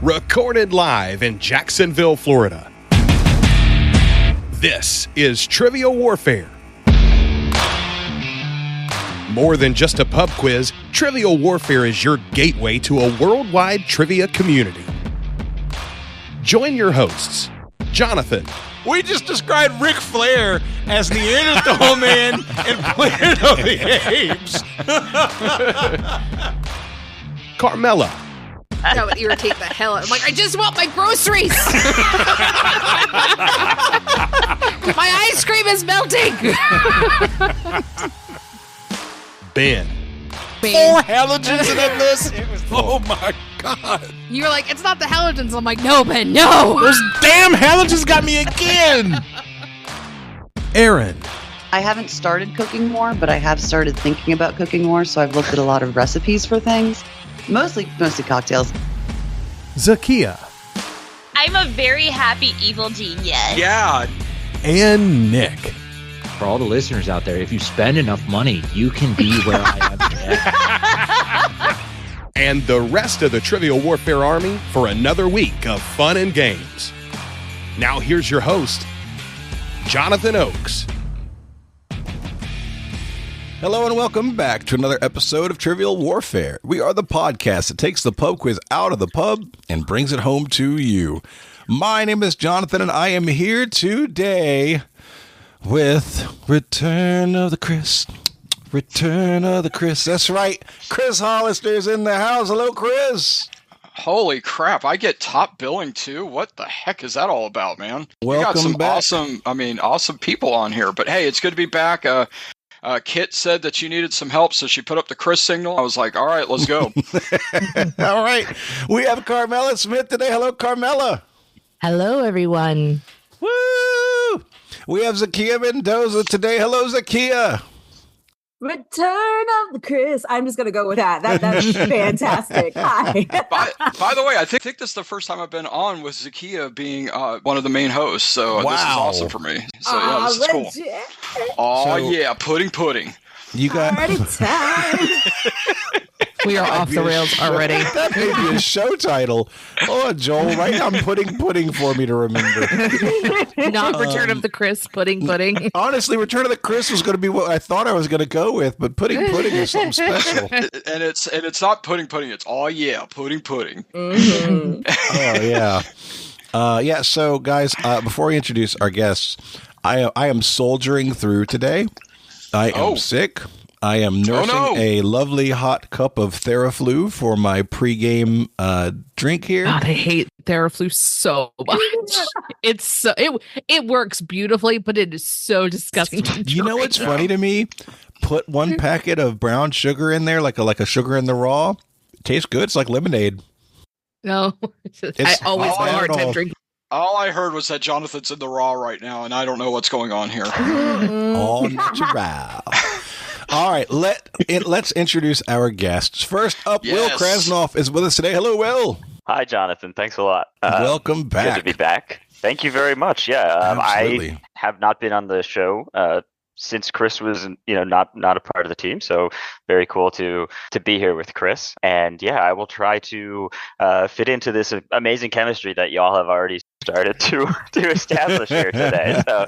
recorded live in Jacksonville, Florida. This is Trivial Warfare. More than just a pub quiz, Trivial Warfare is your gateway to a worldwide trivia community. Join your hosts, Jonathan. We just described Ric Flair as Neanderthal Man and Planet of the Apes. Carmela. That would irritate the hell out. I'm like, I just want my groceries. My ice cream is melting. Ben. 4 halogens in that list. Oh my God. You're like, it's not the halogens. I'm like, no, Ben, no. Those damn halogens got me again. Aaron. I haven't started cooking more, but I have started thinking about cooking more, so I've looked at a lot of recipes for things. Mostly cocktails. Zahkia. I'm a very happy evil genius. Yeah. And Nick. For all the listeners out there, if you spend enough money, you can be where I am today. And the rest of the Trivial Warfare Army for another week of fun and games. Now here's your host, Jonathan Oakes. Hello and welcome back to another episode of Trivial Warfare. We are the podcast that takes the pub quiz out of the pub and brings it home to you. My name is Jonathan and I am here today with Return of the Chris. Return of the Chris. That's right. Chris Hollister's in the house. Hello, Chris. Holy crap, I get top billing too? What the heck is that all about, man? Welcome you got some back. awesome people on here. But hey, it's good to be back. Kit said that you needed some help, so she put up the Chris signal. I was like, all right, let's go. All right. We have Carmela Smith today. Hello, Carmela. Hello, everyone. Woo! We have Zahkia Mendoza today. Hello, Zahkia. Return of the Chris. I'm just going to go with that. That's fantastic. Hi. By the way, I think this is the first time I've been on with Zahkia being one of the main hosts, so This is awesome for me. So yeah, this is cool. Oh, yeah, pudding. You got party time. We are off the rails already. That may be a show title. Oh, Joel, write down pudding for me to remember. Not Return of the Chris, pudding. Honestly, Return of the Chris was going to be what I thought I was going to go with, but pudding is something special. And it's not pudding. It's pudding. Mm-hmm. Oh yeah. So guys, before we introduce our guests, I am soldiering through today. I am sick. I am nursing a lovely hot cup of Theraflu for my pregame drink here. God, I hate Theraflu so much. It works beautifully, but it is so disgusting to drink. You know what's funny to me? Put 1 packet of brown sugar in there, like a sugar in the raw. It tastes good. It's like lemonade. No, I always have a hard time drinking. All I heard was that Jonathan's in the raw right now, and I don't know what's going on here. All natural. All right, let's introduce our guests. First up, yes. Will Krasnoff is with us today. Hello, Will. Hi, Jonathan. Thanks a lot. Welcome back. Good to be back. Thank you very much. Yeah, Absolutely. I have not been on the show since Chris was, not a part of the team. So very cool to be here with Chris. And yeah, I will try to fit into this amazing chemistry that y'all have already started to establish here today. So.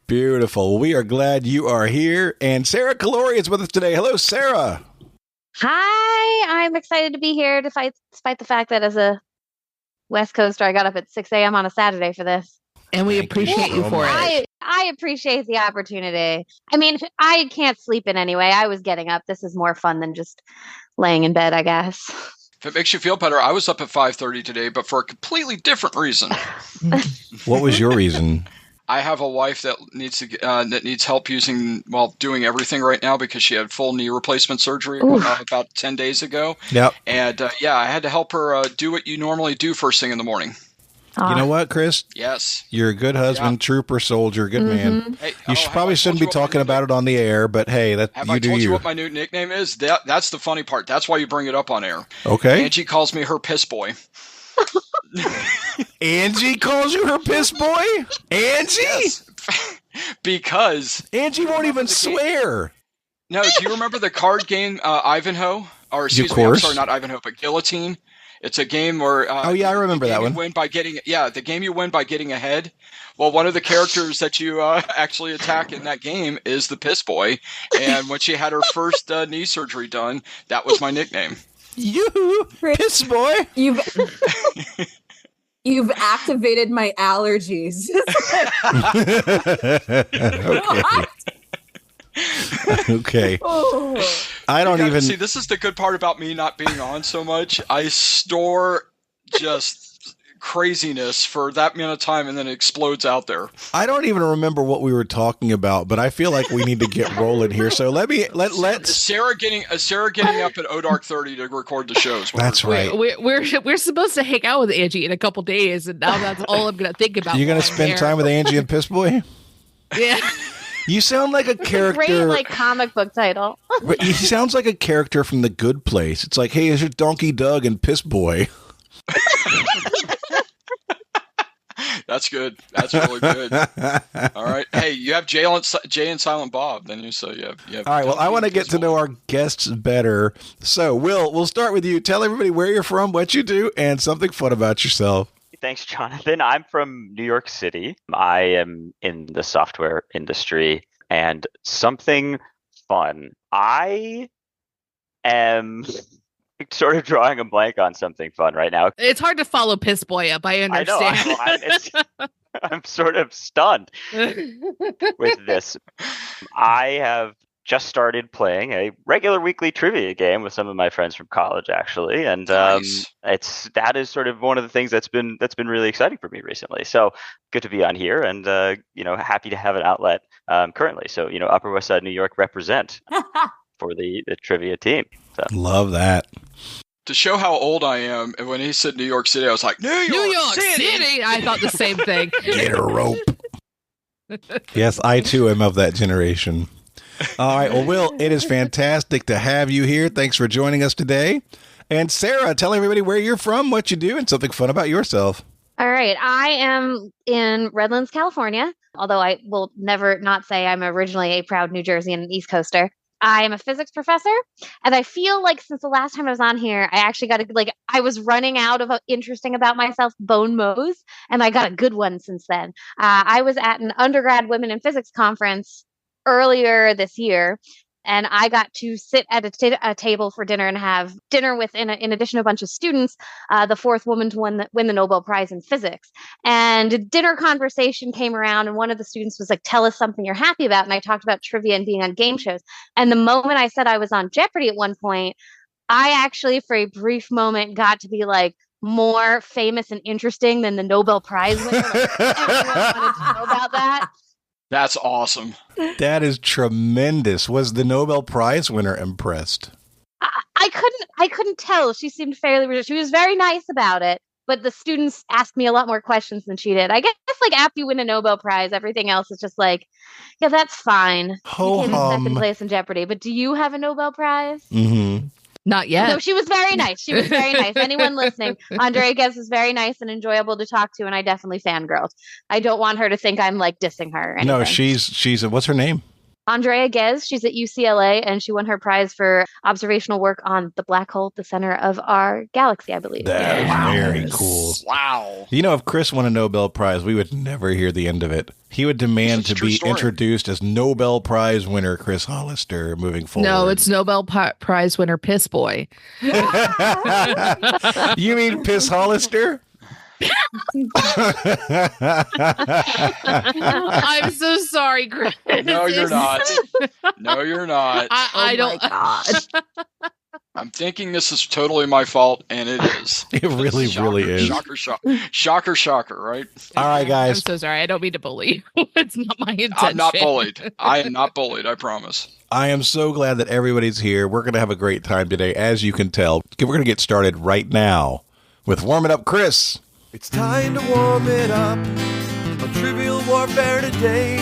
Beautiful. We are glad you are here. And Sara Callori is with us today. Hello, Sara. Hi, I'm excited to be here despite the fact that as a West Coaster, I got up at 6 a.m. on a Saturday for this. And we appreciate you for it. I appreciate the opportunity. I mean, I can't sleep in anyway. I was getting up. This is more fun than just laying in bed, I guess. If it makes you feel better, I was up at 5:30 today, but for a completely different reason. What was your reason? I have a wife that needs help doing everything right now because she had full knee replacement surgery about 10 days ago. Yep. And I had to help her do what you normally do first thing in the morning. You know what, Chris? Yes. You're a good husband, trooper, soldier, good man. Hey, probably shouldn't be talking about it on the air, but hey, have I told you what my new nickname is? That's the funny part. That's why you bring it up on air. Okay. Angie calls me her piss boy. Angie calls you her piss boy? Angie? Yes. Because Angie won't even swear. No, do you remember the card game Ivanhoe? Or excuse me, I'm sorry, not Ivanhoe, but Guillotine. It's a game where I remember that one. The game you win by getting ahead. Well, one of the characters that you actually attack in that game is the Piss Boy, and when she had her first knee surgery done, that was my nickname. You Piss Boy. You've activated my allergies. Okay. Oh. I don't even see. This is the good part about me not being on so much. I store just craziness for that amount of time, and then it explodes out there. I don't even remember what we were talking about, but I feel like we need to get rolling here. So let's Sarah getting up at Odark 30 to record the shows. That's right. We're supposed to hang out with Angie in a couple days, and now that's all I'm going to think about. You're going to spend time with Angie and Piss Boy? Yeah. You sound like a character. Great, comic book title. He sounds like a character from The Good Place. It's like, hey, is your Donkey Doug and Piss Boy? That's good. That's really good. All right. Hey, you have Jay and Silent Bob. Then you have. All right. Well, I want to get to know our guests better. So, we'll start with you. Tell everybody where you're from, what you do, and something fun about yourself. Thanks, Jonathan. I'm from New York City. I am in the software industry, and something fun. I am sort of drawing a blank on something fun right now. It's hard to follow Piss Boy up. I understand. I know. I'm sort of stunned with this. I have just started playing a regular weekly trivia game with some of my friends from college, actually, and nice. that is sort of one of the things that's been really exciting for me recently. So good to be on here, and happy to have an outlet currently. So Upper West Side New York represent for the trivia team. So. Love that. To show how old I am, and when he said New York City, I was like, New York City! I thought the same thing. Get a rope. Yes, I too am of that generation. All right, well, Will, it is fantastic to have you here. Thanks for joining us today. And Sarah, tell everybody where you're from, what you do, and something fun about yourself. All right. I am in Redlands, California, although I will never not say I'm originally a proud New Jersey and an East Coaster. I am a physics professor, and I feel like since the last time I was on here, I actually got I was running out of interesting about myself bone mows, and I got a good one since then. I was at an undergrad women in physics conference earlier this year, and I got to sit at a table for dinner and have dinner with, in addition to a bunch of students, the fourth woman to win the Nobel Prize in physics. And dinner conversation came around, and one of the students was like, tell us something you're happy about. And I talked about trivia and being on game shows. And the moment I said I was on Jeopardy at one point, I actually, for a brief moment, got to be like, more famous and interesting than the Nobel Prize winner. Everyone wanted to know about that. That's awesome. That is tremendous. Was the Nobel Prize winner impressed? I couldn't tell. She seemed fairly. She was very nice about it, but the students asked me a lot more questions than she did. I guess after you win a Nobel Prize, everything else is just like, yeah, that's fine. You came in second place in Jeopardy, but do you have a Nobel Prize? Mm-hmm. Not yet. No, she was very nice. She was very nice. Anyone listening, Andrea Guess was very nice and enjoyable to talk to, and I definitely fangirled. I don't want her to think I'm dissing her. Or anything. No, she's what's her name? Andrea Guess. She's at UCLA, and she won her prize for observational work on the black hole at the center of our galaxy, I believe. That is very cool. Wow. If Chris won a Nobel Prize, we would never hear the end of it. He would demand to be introduced as Nobel Prize winner Chris Hollister moving forward. No, it's Nobel Prize winner Piss Boy. You mean Piss Hollister? I'm so sorry, Chris. No, you're not. No, you're not. I don't. God. I'm thinking this is totally my fault, and it is. It really is. Shocker, right? All right, guys. I'm so sorry. I don't mean to bully. It's not my intention. I'm not bullied. I am not bullied, I promise. I am so glad that everybody's here. We're going to have a great time today, as you can tell. We're going to get started right now with Warm It Up, Chris. It's time to warm it up on Trivial Warfare today.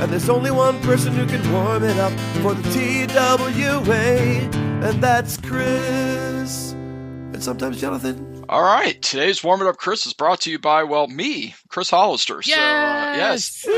And there's only one person who can warm it up for the TWA, and that's Chris. And sometimes Jonathan. All right. Today's Warm It Up, Chris is brought to you by, me, Chris Chris Hollister. Yes. So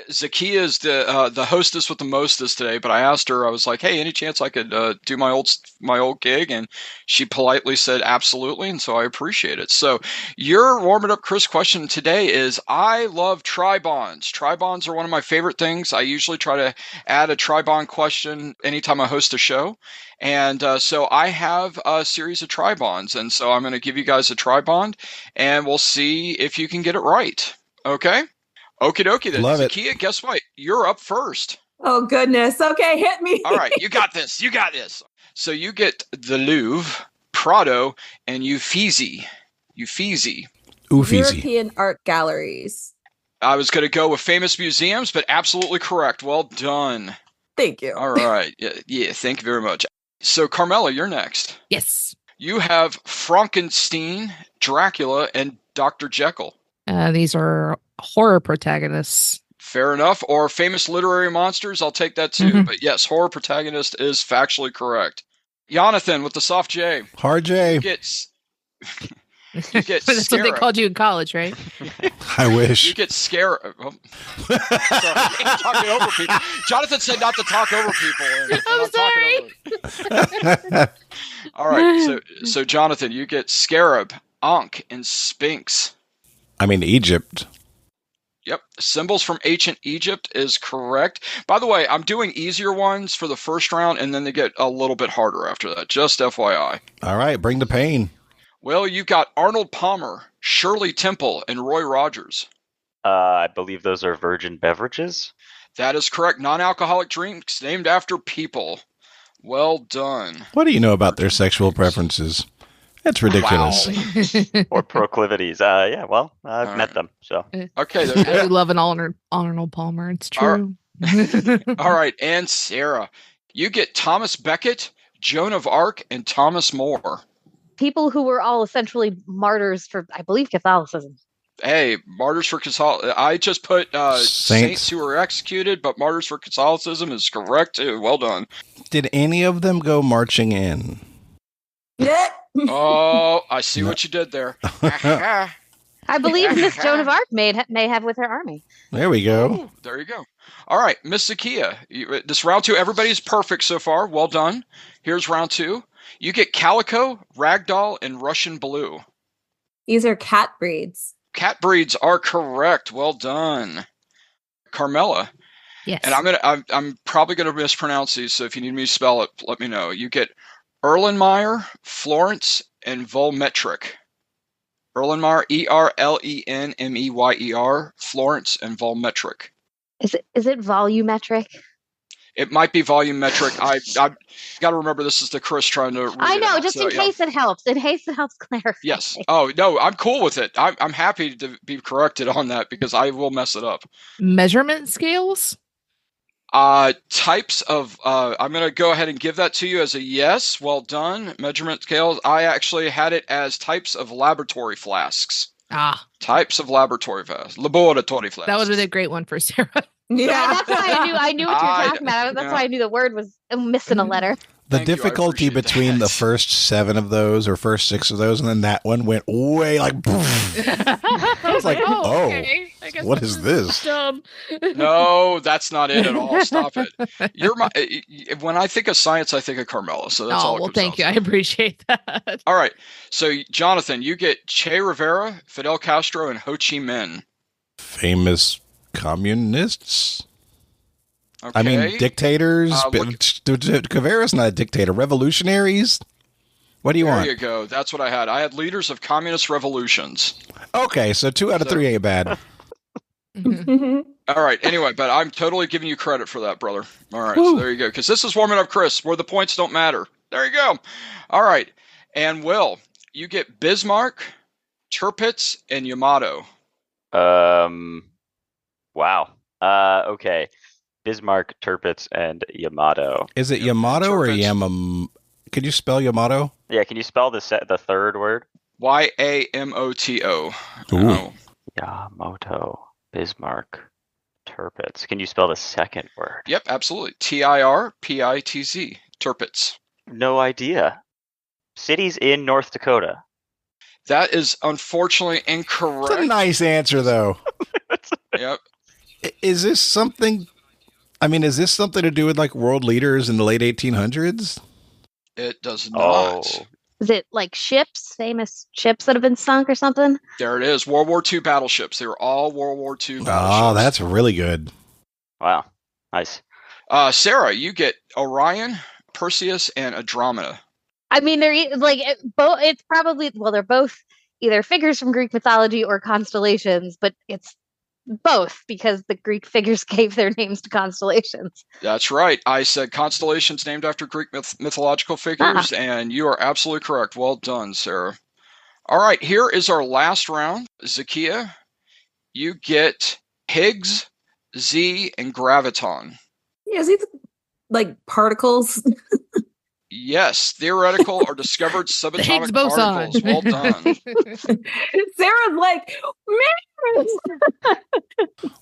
Zahkia is the hostess with the mostest today. But I asked her, I was like, "Hey, any chance I could do my old gig?" And she politely said, "Absolutely." And so I appreciate it. So your warming up Chris question today is: I love tri-bonds. Tri-bonds are one of my favorite things. I usually try to add a tri-bond question anytime I host a show. And so I have a series of tri-bonds, and so I'm going to give you guys a tri-bond, and we'll see if you can get it right. Okay? Okie dokie then. Love it. Zahkia, guess what? You're up first. Oh, goodness. Okay, hit me. All right, you got this. You got this. So you get the Louvre, Prado, and Uffizi. Uffizi. European art galleries. I was going to go with famous museums, but absolutely correct. Well done. Thank you. All right. Yeah, thank you very much. So, Carmela, you're next. Yes. You have Frankenstein, Dracula, and Dr. Jekyll. These are horror protagonists. Fair enough. Or famous literary monsters. I'll take that too. But yes, horror protagonist is factually correct. Jonathan with the soft J. Hard J. You get That's what they called you in college, right? I wish. You get scared. Oh. Sorry, talking over people. Jonathan said not to talk over people. I'm sorry. All right. So Jonathan, you get scarab, ankh, and sphinx. I mean, Egypt. Yep. Symbols from ancient Egypt is correct. By the way, I'm doing easier ones for the first round, and then they get a little bit harder after that. Just FYI. All right. Bring the pain. Well, you've got Arnold Palmer, Shirley Temple, and Roy Rogers. I believe those are virgin beverages. That is correct. Non-alcoholic drinks named after people. Well done. What do you know about their sexual preferences? That's ridiculous. Wow. Or proclivities. Yeah, well, I've met them. So okay, I do love an Arnold Palmer. It's true. All right, and Sarah, you get Thomas Becket, Joan of Arc, and Thomas More. People who were all essentially martyrs for, I believe, Catholicism. Hey, martyrs for Catholicism. I just put saints who were executed, but martyrs for Catholicism is correct too. Well done. Did any of them go marching in? Yeah. Oh, I see what you did there. I believe Miss Joan of Arc may have with her army. There we go. Oh, there you go. All right, Miss Zahkia. This round two, everybody's perfect so far. Well done. Here's round two. You get Calico, Ragdoll, and Russian Blue. These are cat breeds. Cat breeds are correct. Well done. Carmela. Yes. And I'm probably gonna mispronounce these, so if you need me to spell it, let me know. You get Erlenmeyer, Florence, and Volmetric. Erlenmeyer, Erlenmeyer, Florence, and Volmetric. Is it volumetric? It might be volumetric. I got to remember this is the Chris trying to read I know, it out, just in case it helps. In case it helps clarify. Yes. Oh, no, I'm cool with it. I'm happy to be corrected on that because I will mess it up. Measurement scales? Types of, I'm going to go ahead and give that to you as a yes. Well done. Measurement scales. I actually had it as types of laboratory flasks. Types of laboratory flasks. Laboratory flasks. That would have been a great one for Sarah. Yeah, that's why I knew what you were talking about. That's why I knew the word was missing a letter. The difficulty between the first 7 of those or first 6 of those and then that one went way like I was like, okay. What is this? Dumb. No, that's not it at all. Stop it. When I think of science, I think of Carmela. So that's all. Well, thank you. I appreciate that. All right. So, Jonathan, you get Che Rivera, Fidel Castro, and Ho Chi Minh. Famous communists. Okay. I mean, dictators. Rivera's not a dictator. Revolutionaries. What do you want? There you go. That's what I had. I had leaders of communist revolutions. Okay, so 2 out of 3 ain't bad. All right. Anyway, but I'm totally giving you credit for that, brother. All right. So there you go. Because this is warming up Chris, where the points don't matter. There you go. All right. And Will, you get Bismarck, Tirpitz, and Yamato. Wow. Okay. Bismarck, Tirpitz, and Yamato. Is it Yamato or Yamamoto? Could you spell Yamato? Yeah, can you spell the third word? Yamoto. Ooh. Yamato, Bismarck, Tirpitz. Can you spell the second word? Yep, absolutely. Tirpitz. Tirpitz. No idea. Cities in North Dakota. That is unfortunately incorrect. It's a nice answer, though. Yep. Is this something? I mean, is this something to do with like world leaders in the late 1800s? It does not. Is it like ships, famous ships that have been sunk or something? There it is. World War II battleships. They were all World War II battleships. Oh, that's really good. Wow. Nice. Sarah, you get Orion, Perseus, and Andromeda. I mean, they're like both. It's probably they're both either figures from Greek mythology or constellations, but it's both because the Greek figures gave their names to constellations. That's right. I said constellations named after Greek mythological figures, and you are absolutely correct. Well done, Sarah. All right, here is our last round. Zahkia, you get Higgs, Z, and graviton. Yeah, is these like particles? Yes, theoretical or discovered subatomic particles. Well done. Sarah's like, man.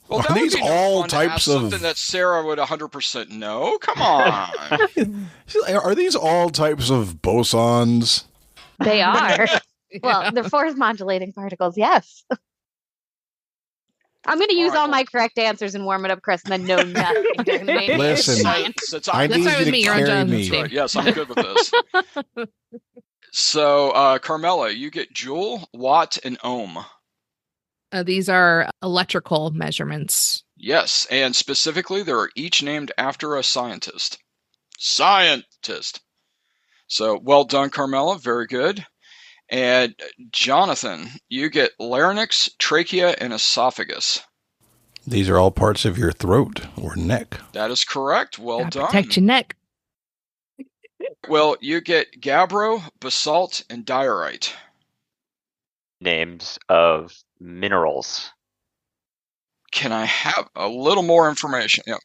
Well, are these all types of something that Sarah would 100% know? Come on. Are these all types of bosons? They are. Well, they're force modulating particles. Yes. I'm going to use all my correct answers and warm it up, Chris, and then know nothing during the main Listen, I need you to carry me. Right. Yes, I'm good with this. So, Carmela, you get joule, watt, and ohm. These are electrical measurements. Yes, and specifically, they're each named after a scientist. Scientist. So, well done, Carmela. Very good. And Jonathan, you get larynx, trachea, and esophagus. These are all parts of your throat or neck. That is correct. Well done. Protect your neck. Well, you get gabbro, basalt, and diorite. Names of minerals. Can I have a little more information? Yep.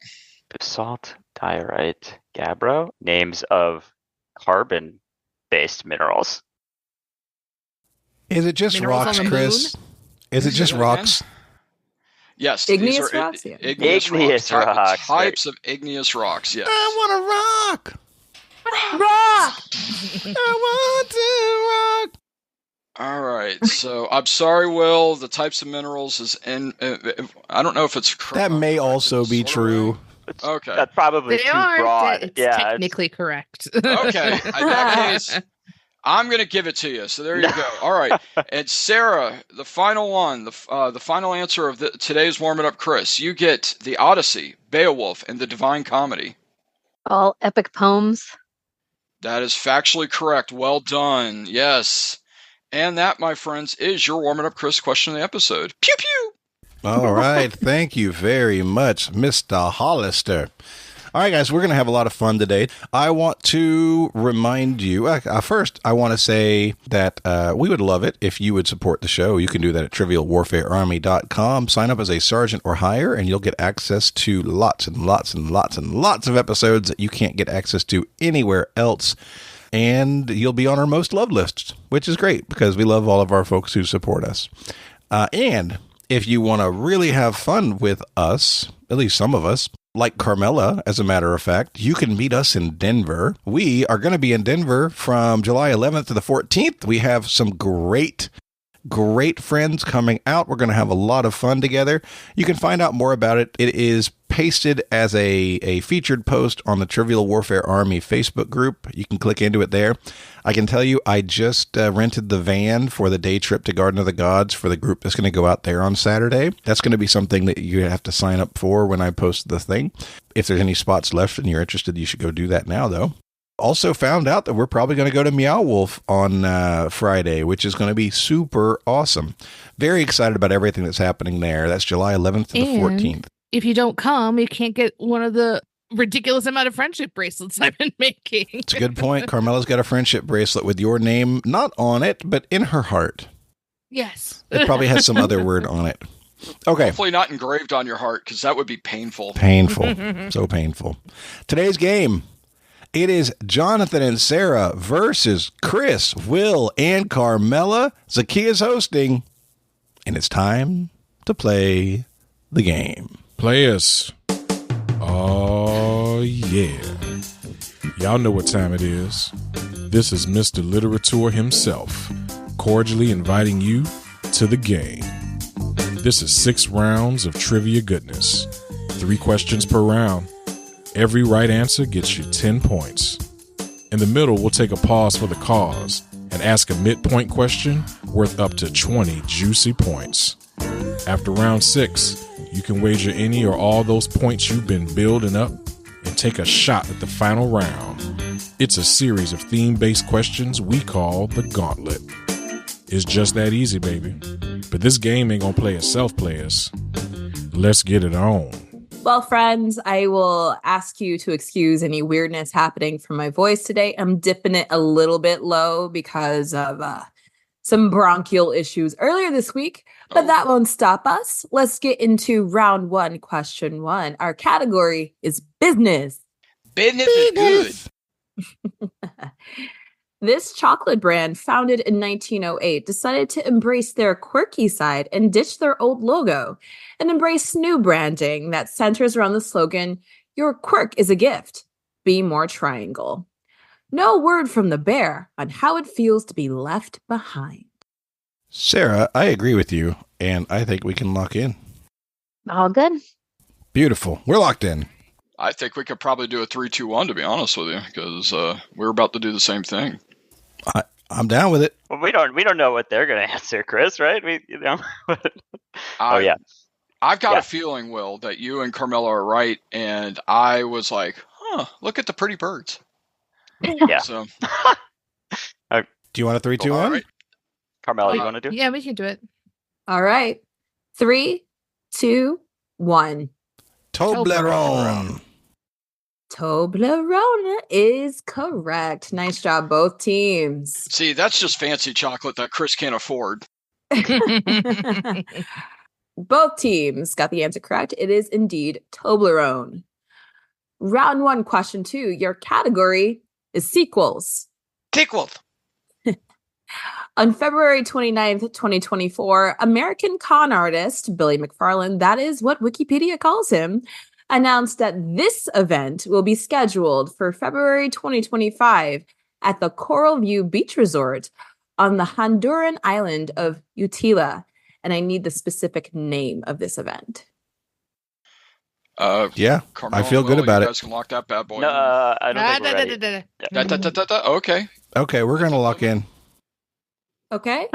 Basalt, diorite, gabbro. Names of carbon-based minerals. Is it just Minerals rocks, on the Chris? Is it just rocks? Yes. Igneous these are rocks? Yeah. Igneous rocks. Types of igneous rocks, yes. I want to rock. Rock! I want to rock. All right. So I'm sorry, Will. The types of minerals is in. I don't know if it's correct. That may also be true. Okay. That's probably They too are. broad. It's Yeah, technically correct. Okay. In that case, I'm going to give it to you. So there you go. All right. And Sarah, the final one, the final answer of today's Warm It Up, Chris. You get the Odyssey, Beowulf, and the Divine Comedy. All epic poems. That is factually correct. Well done. Yes. And that, my friends, is your Warm It Up, Chris question of the episode. Pew, pew. All right. Thank you very much, Mr. Hollister. All right, guys, we're going to have a lot of fun today. I want to remind you, first, I want to say that we would love it if you would support the show. You can do that at trivialwarfarearmy.com. Sign up as a sergeant or higher, and you'll get access to lots and lots and lots and lots of episodes that you can't get access to anywhere else. And you'll be on our most loved lists, which is great because we love all of our folks who support us. And if you want to really have fun with us, at least some of us, like Carmela, as a matter of fact, you can meet us in Denver. We are going to be in Denver from July 11th to the 14th. We have some great friends coming out. We're going to have a lot of fun together. You can find out more about it. It is pasted as a featured post on the Trivial Warfare Army Facebook group. You can click into it there. I can tell you, I just rented the van for the day trip to Garden of the Gods for the group that's going to go out there on Saturday. That's going to be something that you have to sign up for when I post the thing. If there's any spots left and you're interested, you should go do that now, though. Also found out that we're probably going to go to Meow Wolf on Friday, which is going to be super awesome. Very excited about everything that's happening there. That's July 11th to the 14th. If you don't come, you can't get one of the ridiculous amount of friendship bracelets I've been making. It's a good point. Carmela's got a friendship bracelet with your name not on it, but in her heart. Yes. It probably has some other word on it. Okay. Hopefully not engraved on your heart, because that would be painful. Painful. So painful. Today's game. It is Jonathan and Sara versus Chris, Will, and Carmela. Zahkia's hosting, and it's time to play the game. Players. Oh, yeah. Y'all know what time it is. This is Mr. Literature himself, cordially inviting you to the game. This is 6 rounds of trivia goodness, 3 questions per round. Every right answer gets you 10 points. In the middle, we'll take a pause for the cause and ask a midpoint question worth up to 20 juicy points. After round 6, you can wager any or all those points you've been building up and take a shot at the final round. It's a series of theme-based questions we call the Gauntlet. It's just that easy, baby. But this game ain't gonna play itself, players. Let's get it on. Well, friends, I will ask you to excuse any weirdness happening from my voice today. I'm dipping it a little bit low because of some bronchial issues earlier this week, but that won't stop us. Let's get into round 1, question 1. Our category is business. Business is good. This chocolate brand, founded in 1908, decided to embrace their quirky side and ditch their old logo and embrace new branding that centers around the slogan, "Your quirk is a gift. Be more triangle." No word from the bear on how it feels to be left behind. Sarah, I agree with you, and I think we can lock in. All good. Beautiful. We're locked in. I think we could probably do a 3-2-1, to be honest with you, because we're about to do the same thing. I'm down with it. Well, we don't know what they're going to answer, Chris, right? Yeah. I've got a feeling, Will, that you and Carmela are right, and I was like, look at the pretty birds. Yeah. So, do you want a 3-2-1? Right. Carmela, you want to do? Yeah, we can do it. All right. 3, 2, 1. Toblerone. Toblerone is correct. Nice job, both teams. See, that's just fancy chocolate that Chris can't afford. Both teams got the answer correct. It is indeed Toblerone. Round 1, question 2. Your category is sequels. Sequels. On February 29th, 2024, American con artist Billy McFarland, that is what Wikipedia calls him, announced that this event will be scheduled for February 2025 at the Coral View Beach Resort on the Honduran island of Utila. And I need the specific name of this event. Yeah, Carmela, I feel good about you it. guys can lock that bad boy. No, I don't think we're ready. Okay. Okay, we're going to lock in. Okay.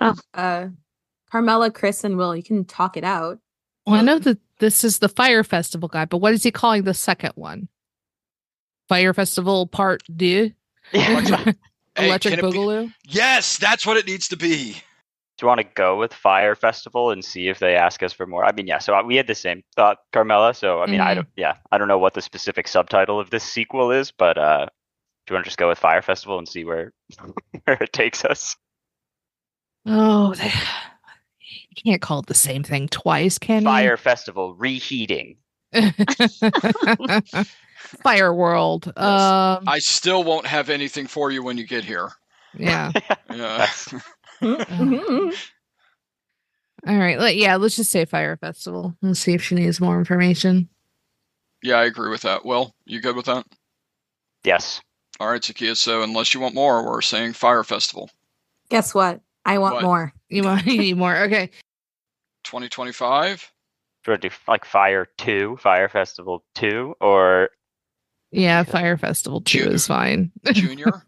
Carmela, Chris, and Will, you can talk it out. Well, I know that this is the Fire Festival guy, but what is he calling the second one? Fire Festival Part 2? Electric Boogaloo? Yes, that's what it needs to be. Do you want to go with Fire Festival and see if they ask us for more? I mean, yeah. So we had the same thought, Carmela. So I mean, I don't know what the specific subtitle of this sequel is, but do you want to just go with Fire Festival and see where it takes us? Oh, you can't call it the same thing twice, can you? Fire Festival reheating. Fire World. Yes. I still won't have anything for you when you get here. Yeah. Yeah. All right. Let's just say Fire Festival. Let's see if she needs more information. Yeah, I agree with that. Will, you good with that? Yes. All right, Zahkia. So unless you want more, we're saying Fire Festival. Guess what? I want more. You need more. Okay. 2025? Do do like Fire 2, Fire Festival 2, or... Yeah, Fire Festival 2 is fine. Junior?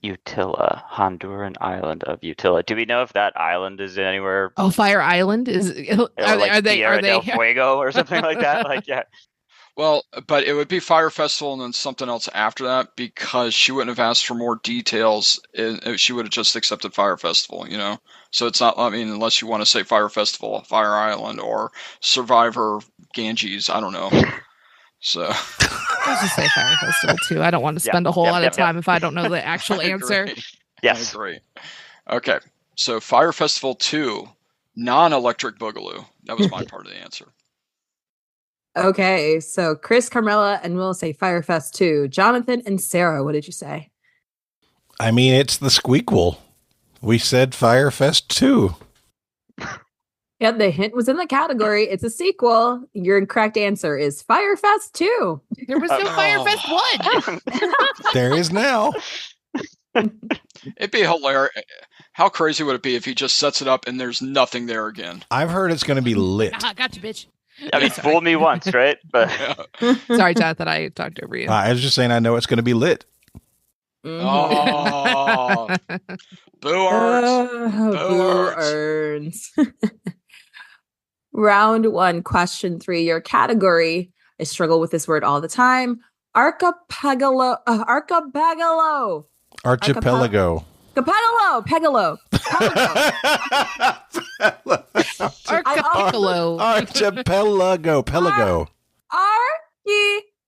Utila, Honduran island of Utila. Do we know if that island is anywhere? Oh, Fire Island is. Are they del Fuego or something like that? Like, yeah. Well, but it would be Fire Festival and then something else after that, because she wouldn't have asked for more details. She would have just accepted Fire Festival, you know? So it's not, I mean, unless you want to say Fire Festival, Fire Island, or Survivor Ganges, I don't know. So let's just say Fire Festival 2. I don't want to spend a whole lot of time if I don't know the actual answer. Yes. I agree. Okay. So Fire Festival 2, non-electric boogaloo. That was my part of the answer. Okay. So Chris, Carmela, and Will say Firefest 2. Jonathan and Sarah, what did you say? I mean, it's the squeakquel. We said Firefest 2. Yeah, the hint was in the category. It's a sequel. Your correct answer is Firefest 2. There was no Firefest 1. There is now. It'd be hilarious. How crazy would it be if he just sets it up and there's nothing there again? I've heard it's going to be lit. Gotcha, bitch. I mean, fooled me once, right? But Sorry, Jonathan, I talked over you. I was just saying I know it's going to be lit. Oh, boo earns. Boo earns. Round 1, question 3. Your category, I struggle with this word all the time. Archipelago. Archipelago. Archipelago. Archipelago. Archipelago.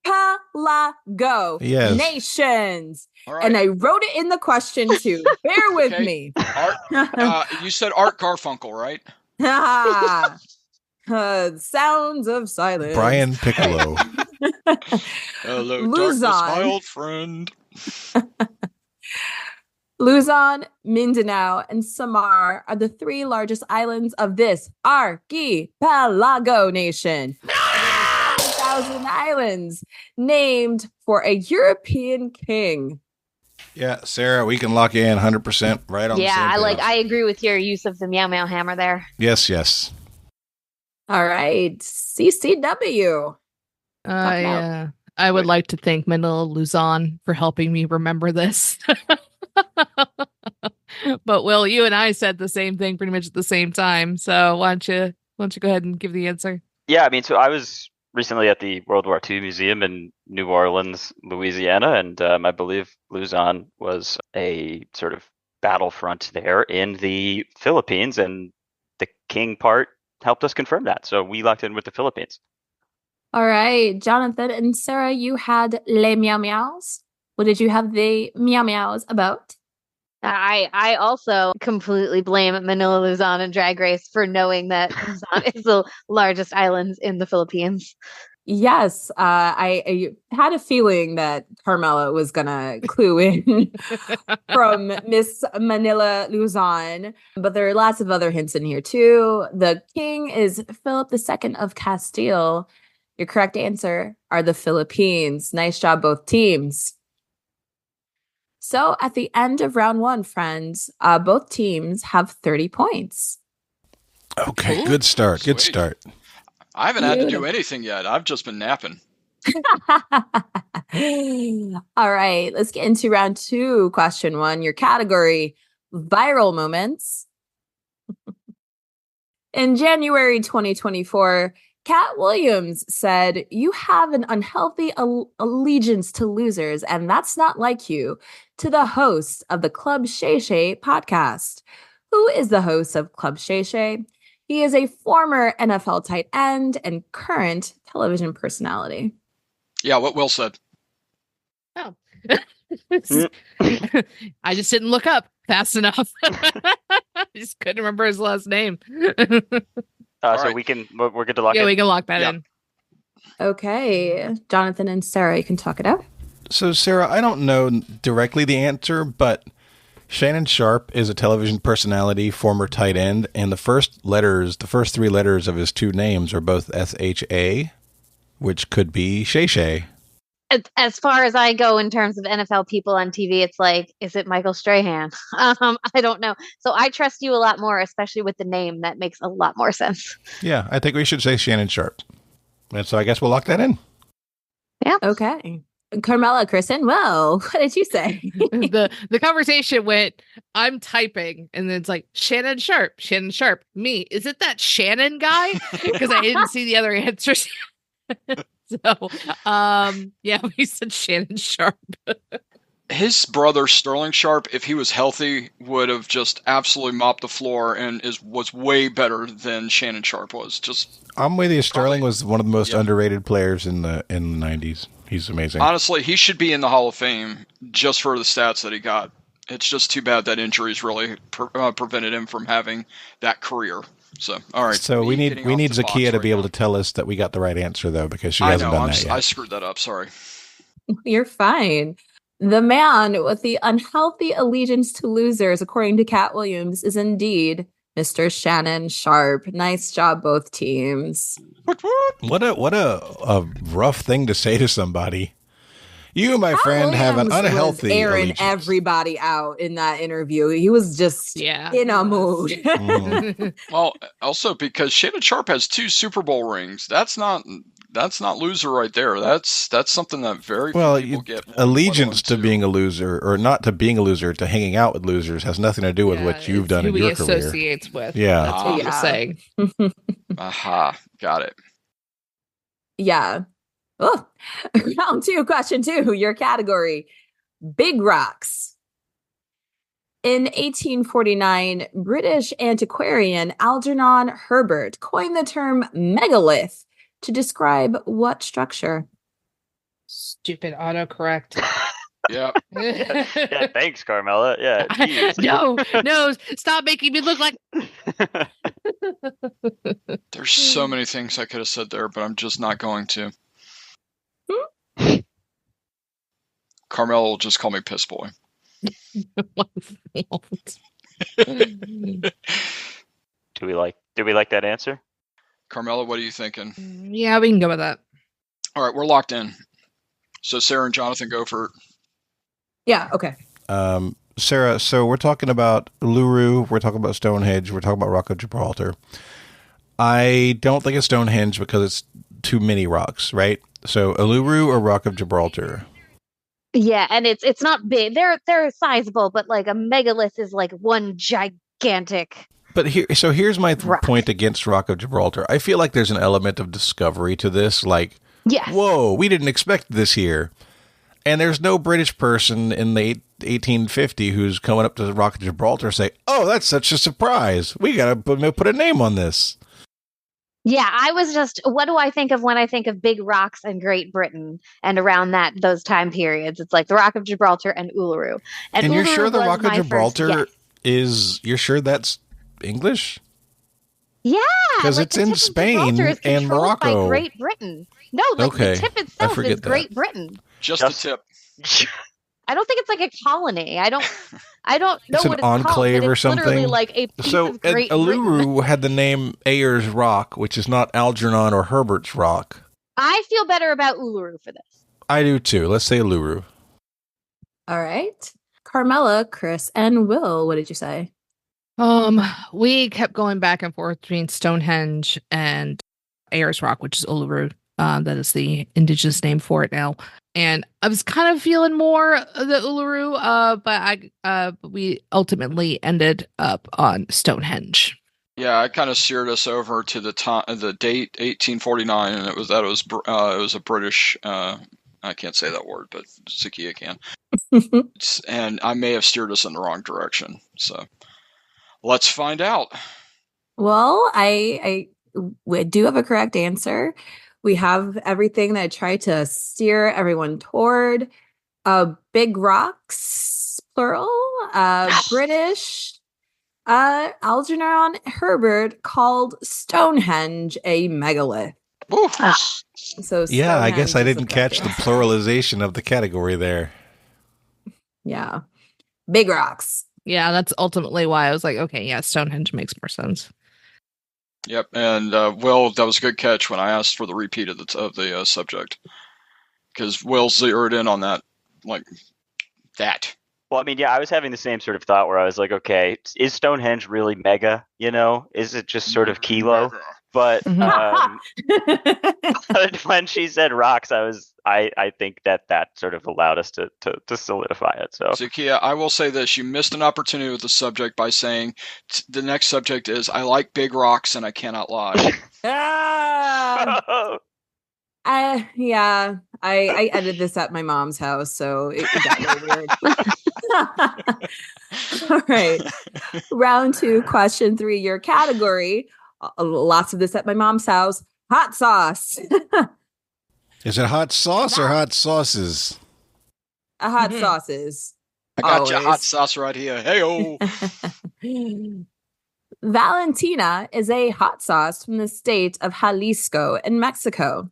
Archipelago. Yes. Nations. Right. And I wrote it in the question too. Bear with me. You said Art Garfunkel, right? Sounds of silence. Brian Piccolo. Hello, Luzon. darkness, my old friend. Luzon, Mindanao, and Samar are the 3 largest islands of this archipelago nation. 1,000 islands named for a European king. Yeah, Sarah, we can lock you in 100% right on the same page. I agree with your use of the meow meow hammer there. Yes, yes. All right, CCW. I would like to thank Manila Luzon for helping me remember this. But Will, you and I said the same thing pretty much at the same time. So why don't you go ahead and give the answer? yeah, I mean, so I was recently at the World War II Museum in New Orleans, Louisiana, and I believe Luzon was a sort of battlefront there in the Philippines, and the king part helped us confirm that. So we locked in with the Philippines. All right, Jonathan and Sarah, you had Les Meow Meows. What did you have the Meow Meows about? I also completely blame Manila Luzon and Drag Race for knowing that Luzon is the largest island in the Philippines. Yes, I had a feeling that Carmela was gonna clue in from Miss Manila Luzon, but there are lots of other hints in here too. The king is Philip II of Castile. Your correct answer are the Philippines. Nice job, both teams. So at the end of round 1, friends, both teams have 30 points. Okay, good start. Good Sweet. start. I haven't had to do anything yet. I've just been napping. All right, let's get into round 2, question 1. Your category, viral moments. In January 2024, Cat Williams said, "You have an unhealthy allegiance to losers, and that's not like you," to the host of the Club Shay Shay podcast. Who is the host of Club Shay Shay? He is a former NFL tight end and current television personality. Yeah, what Will said. Oh. I just didn't look up fast enough. I just couldn't remember his last name. So right. we're good to lock in. Yeah, we can lock that in. Okay, Jonathan and Sarah, you can talk it out. So, Sarah, I don't know directly the answer, but Shannon Sharpe is a television personality, former tight end, and the first 3 letters of his 2 names are both SHA, which could be Shay Shay. As far as I go in terms of NFL people on TV, it's like, is it Michael Strahan? I don't know. So I trust you a lot more, especially with the name. That makes a lot more sense. Yeah, I think we should say Shannon Sharpe. And so I guess we'll lock that in. Yeah. Okay. Carmela, Kristen, well, what did you say? The conversation went, I'm typing, and then it's like, Shannon Sharpe, me. Is it that Shannon guy? Because I didn't see the other answers. So, yeah, we said Shannon Sharpe. His brother, Sterling Sharpe, if he was healthy, would have just absolutely mopped the floor and was way better than Shannon Sharpe was. I'm with you. Sterling was one of the most underrated players in the 90s. He's amazing. Honestly, he should be in the Hall of Fame just for the stats that he got. It's just too bad that injuries really prevented him from having that career. So, all right. So we need Zahkia to be able to tell us that we got the right answer, though, because she hasn't done that yet. I screwed that up. Sorry. You're fine. The man with the unhealthy allegiance to losers, according to Cat Williams, is indeed Mr. Shannon Sharpe. Nice job, both teams. What a rough thing to say to somebody. You, my friend, have an Williams was unhealthy airing allegiance. everybody out in that interview. He was just in a mood. Mhm. Well, also because Shannon Sharp has 2 Super Bowl rings. That's not loser right there. That's something that very few people get. Allegiance to being a loser, or not to being a loser, to hanging out with losers, has nothing to do with what you've done who in he your career. associates with. Yeah. That's what you're saying. Aha, got it. Yeah. Oh, round 2, question 2, your category, big rocks. In 1849, British antiquarian Algernon Herbert coined the term megalith to describe what structure? Stupid autocorrect. Yeah. Yeah, thanks, Carmela. Yeah. geez. No, stop making me look like. There's so many things I could have said there, but I'm just not going to. Carmela will just call me Piss Boy. Do we like that answer? Carmela, what are you thinking? Yeah, we can go with that. All right, we're locked in. So Sarah and Jonathan go for it. Yeah, okay. Sarah, so we're talking about Uluru, we're talking about Stonehenge, we're talking about Rock of Gibraltar. I don't think it's Stonehenge because it's too many rocks, right? So Uluru or Rock of Gibraltar? Yeah, and it's not big. They're sizable, but like a megalith is like one gigantic. But here's my point against Rock of Gibraltar. I feel like there's an element of discovery to this. Like, yes. Whoa, we didn't expect this here. And there's no British person in the 1850 who's coming up to the Rock of Gibraltar and say, "Oh, that's such a surprise. We got to put a name on this." Yeah, I was just, what do I think of when I think of big rocks in Great Britain and around those time periods? It's like the Rock of Gibraltar and Uluru. And you're Uluru sure the was Rock of my Gibraltar yes. you're sure that's English? Yeah. Because it's in Spain and Morocco. By Great Britain. No, like the tip itself is Great Britain. Just the tip. I don't think it's like a colony. I don't know It's what an it's called. enclave But or it's literally something. like a piece So of Great Uluru Britain. had the name Ayers Rock, which is not Algernon or Herbert's Rock. I feel better about Uluru for this. I do too. Let's say Uluru. All right. Carmela, Chris, and Will, what did you say? We kept going back and forth between Stonehenge and Ayers Rock, which is Uluru. That is the indigenous name for it now. And I was kind of feeling more the Uluru, but we ultimately ended up on Stonehenge. Yeah, I kind of steered us over to the date 1849, and it was a British. I can't say that word, but Zahkia can. And I may have steered us in the wrong direction. So let's find out. Well, we do have a correct answer. We have everything that I tried to steer everyone toward. Big rocks, plural. British. Algernon Herbert called Stonehenge a megalith. So yeah, I guess I Stonehenge is didn't the catch correct the pluralization of the category there. Yeah. Big rocks. Yeah, that's ultimately why I was like, okay, yeah, Stonehenge makes more sense. Yep, and Will, that was a good catch when I asked for the repeat of the subject, because Will zeroed in on that, like that. Well, I mean, yeah, I was having the same sort of thought where I was like, okay, is Stonehenge really mega? You know, is it just sort of kilo? But when she said rocks, I think that sort of allowed us to solidify it. So, Zahkia, I will say this: you missed an opportunity with the subject by saying the next subject is "I like big rocks and I cannot lie." I edited this at my mom's house, so it got really weird. All right. Round 2, question 3, your category. Lots of this at my mom's house. Hot sauce. Is it hot sauce or hot sauces? Hot sauces. I got your hot sauce right here. Hey-o. Valentina is a hot sauce from the state of Jalisco in Mexico.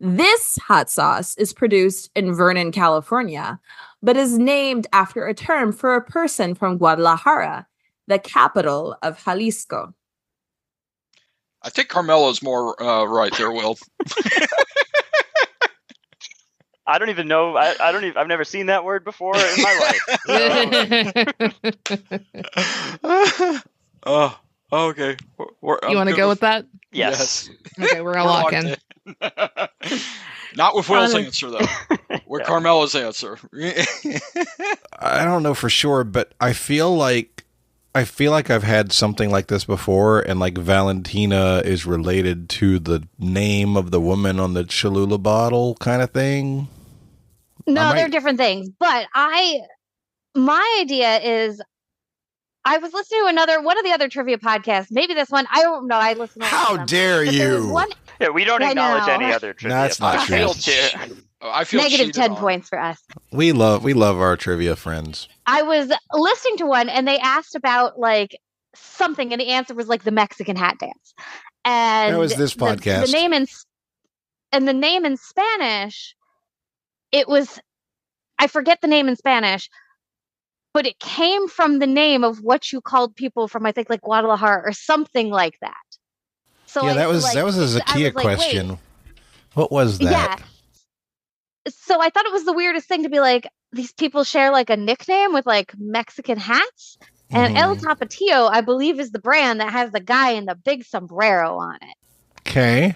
This hot sauce is produced in Vernon, California, but is named after a term for a person from Guadalajara, the capital of Jalisco. I think Carmela's more right there, Will. I don't even know. I've never seen that word before in my life. Oh, okay. You want to go with that? Yes. Okay, we're gonna lock in. Not with Will's answer, though. With Carmela's answer. I don't know for sure, but I feel like I've had something like this before, and like Valentina is related to the name of the woman on the Cholula bottle kind of thing. No, they're different things. But my idea is, I was listening to one of the other trivia podcasts. Maybe this one. I don't know. I listen to How dare you? Yeah, we don't acknowledge any other trivia. That's not true. I feel negative 10 points for us. We love our trivia friends. I was listening to one, and they asked about like something, and the answer was like the Mexican hat dance. And that was this podcast. The name in Spanish, it was, I forget the name in Spanish, but it came from the name of what you called people from, I think, like Guadalajara or something like that. So yeah, that was a Zahkia question. Wait. What was that? Yeah. So I thought it was the weirdest thing to be like, these people share like a nickname with like Mexican hats. And El Tapatio, I believe, is the brand that has the guy in the big sombrero on it. Okay.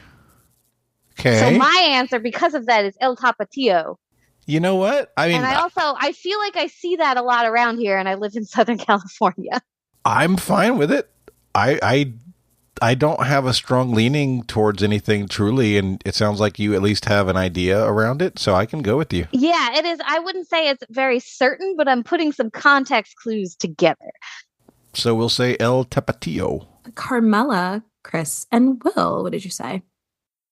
So my answer, because of that, is El Tapatio. You know what? I mean, and I feel like I see that a lot around here, and I live in Southern California. I'm fine with it. I don't have a strong leaning towards anything truly, and it sounds like you at least have an idea around it, so I can go with you. Yeah, it is. I wouldn't say it's very certain, but I'm putting some context clues together. So we'll say El Tapatio. Carmela, Chris, and Will, what did you say?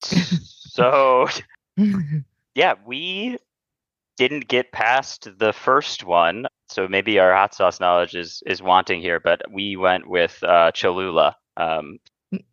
So, yeah, we didn't get past the first one, so maybe our hot sauce knowledge is wanting here, but we went with Cholula.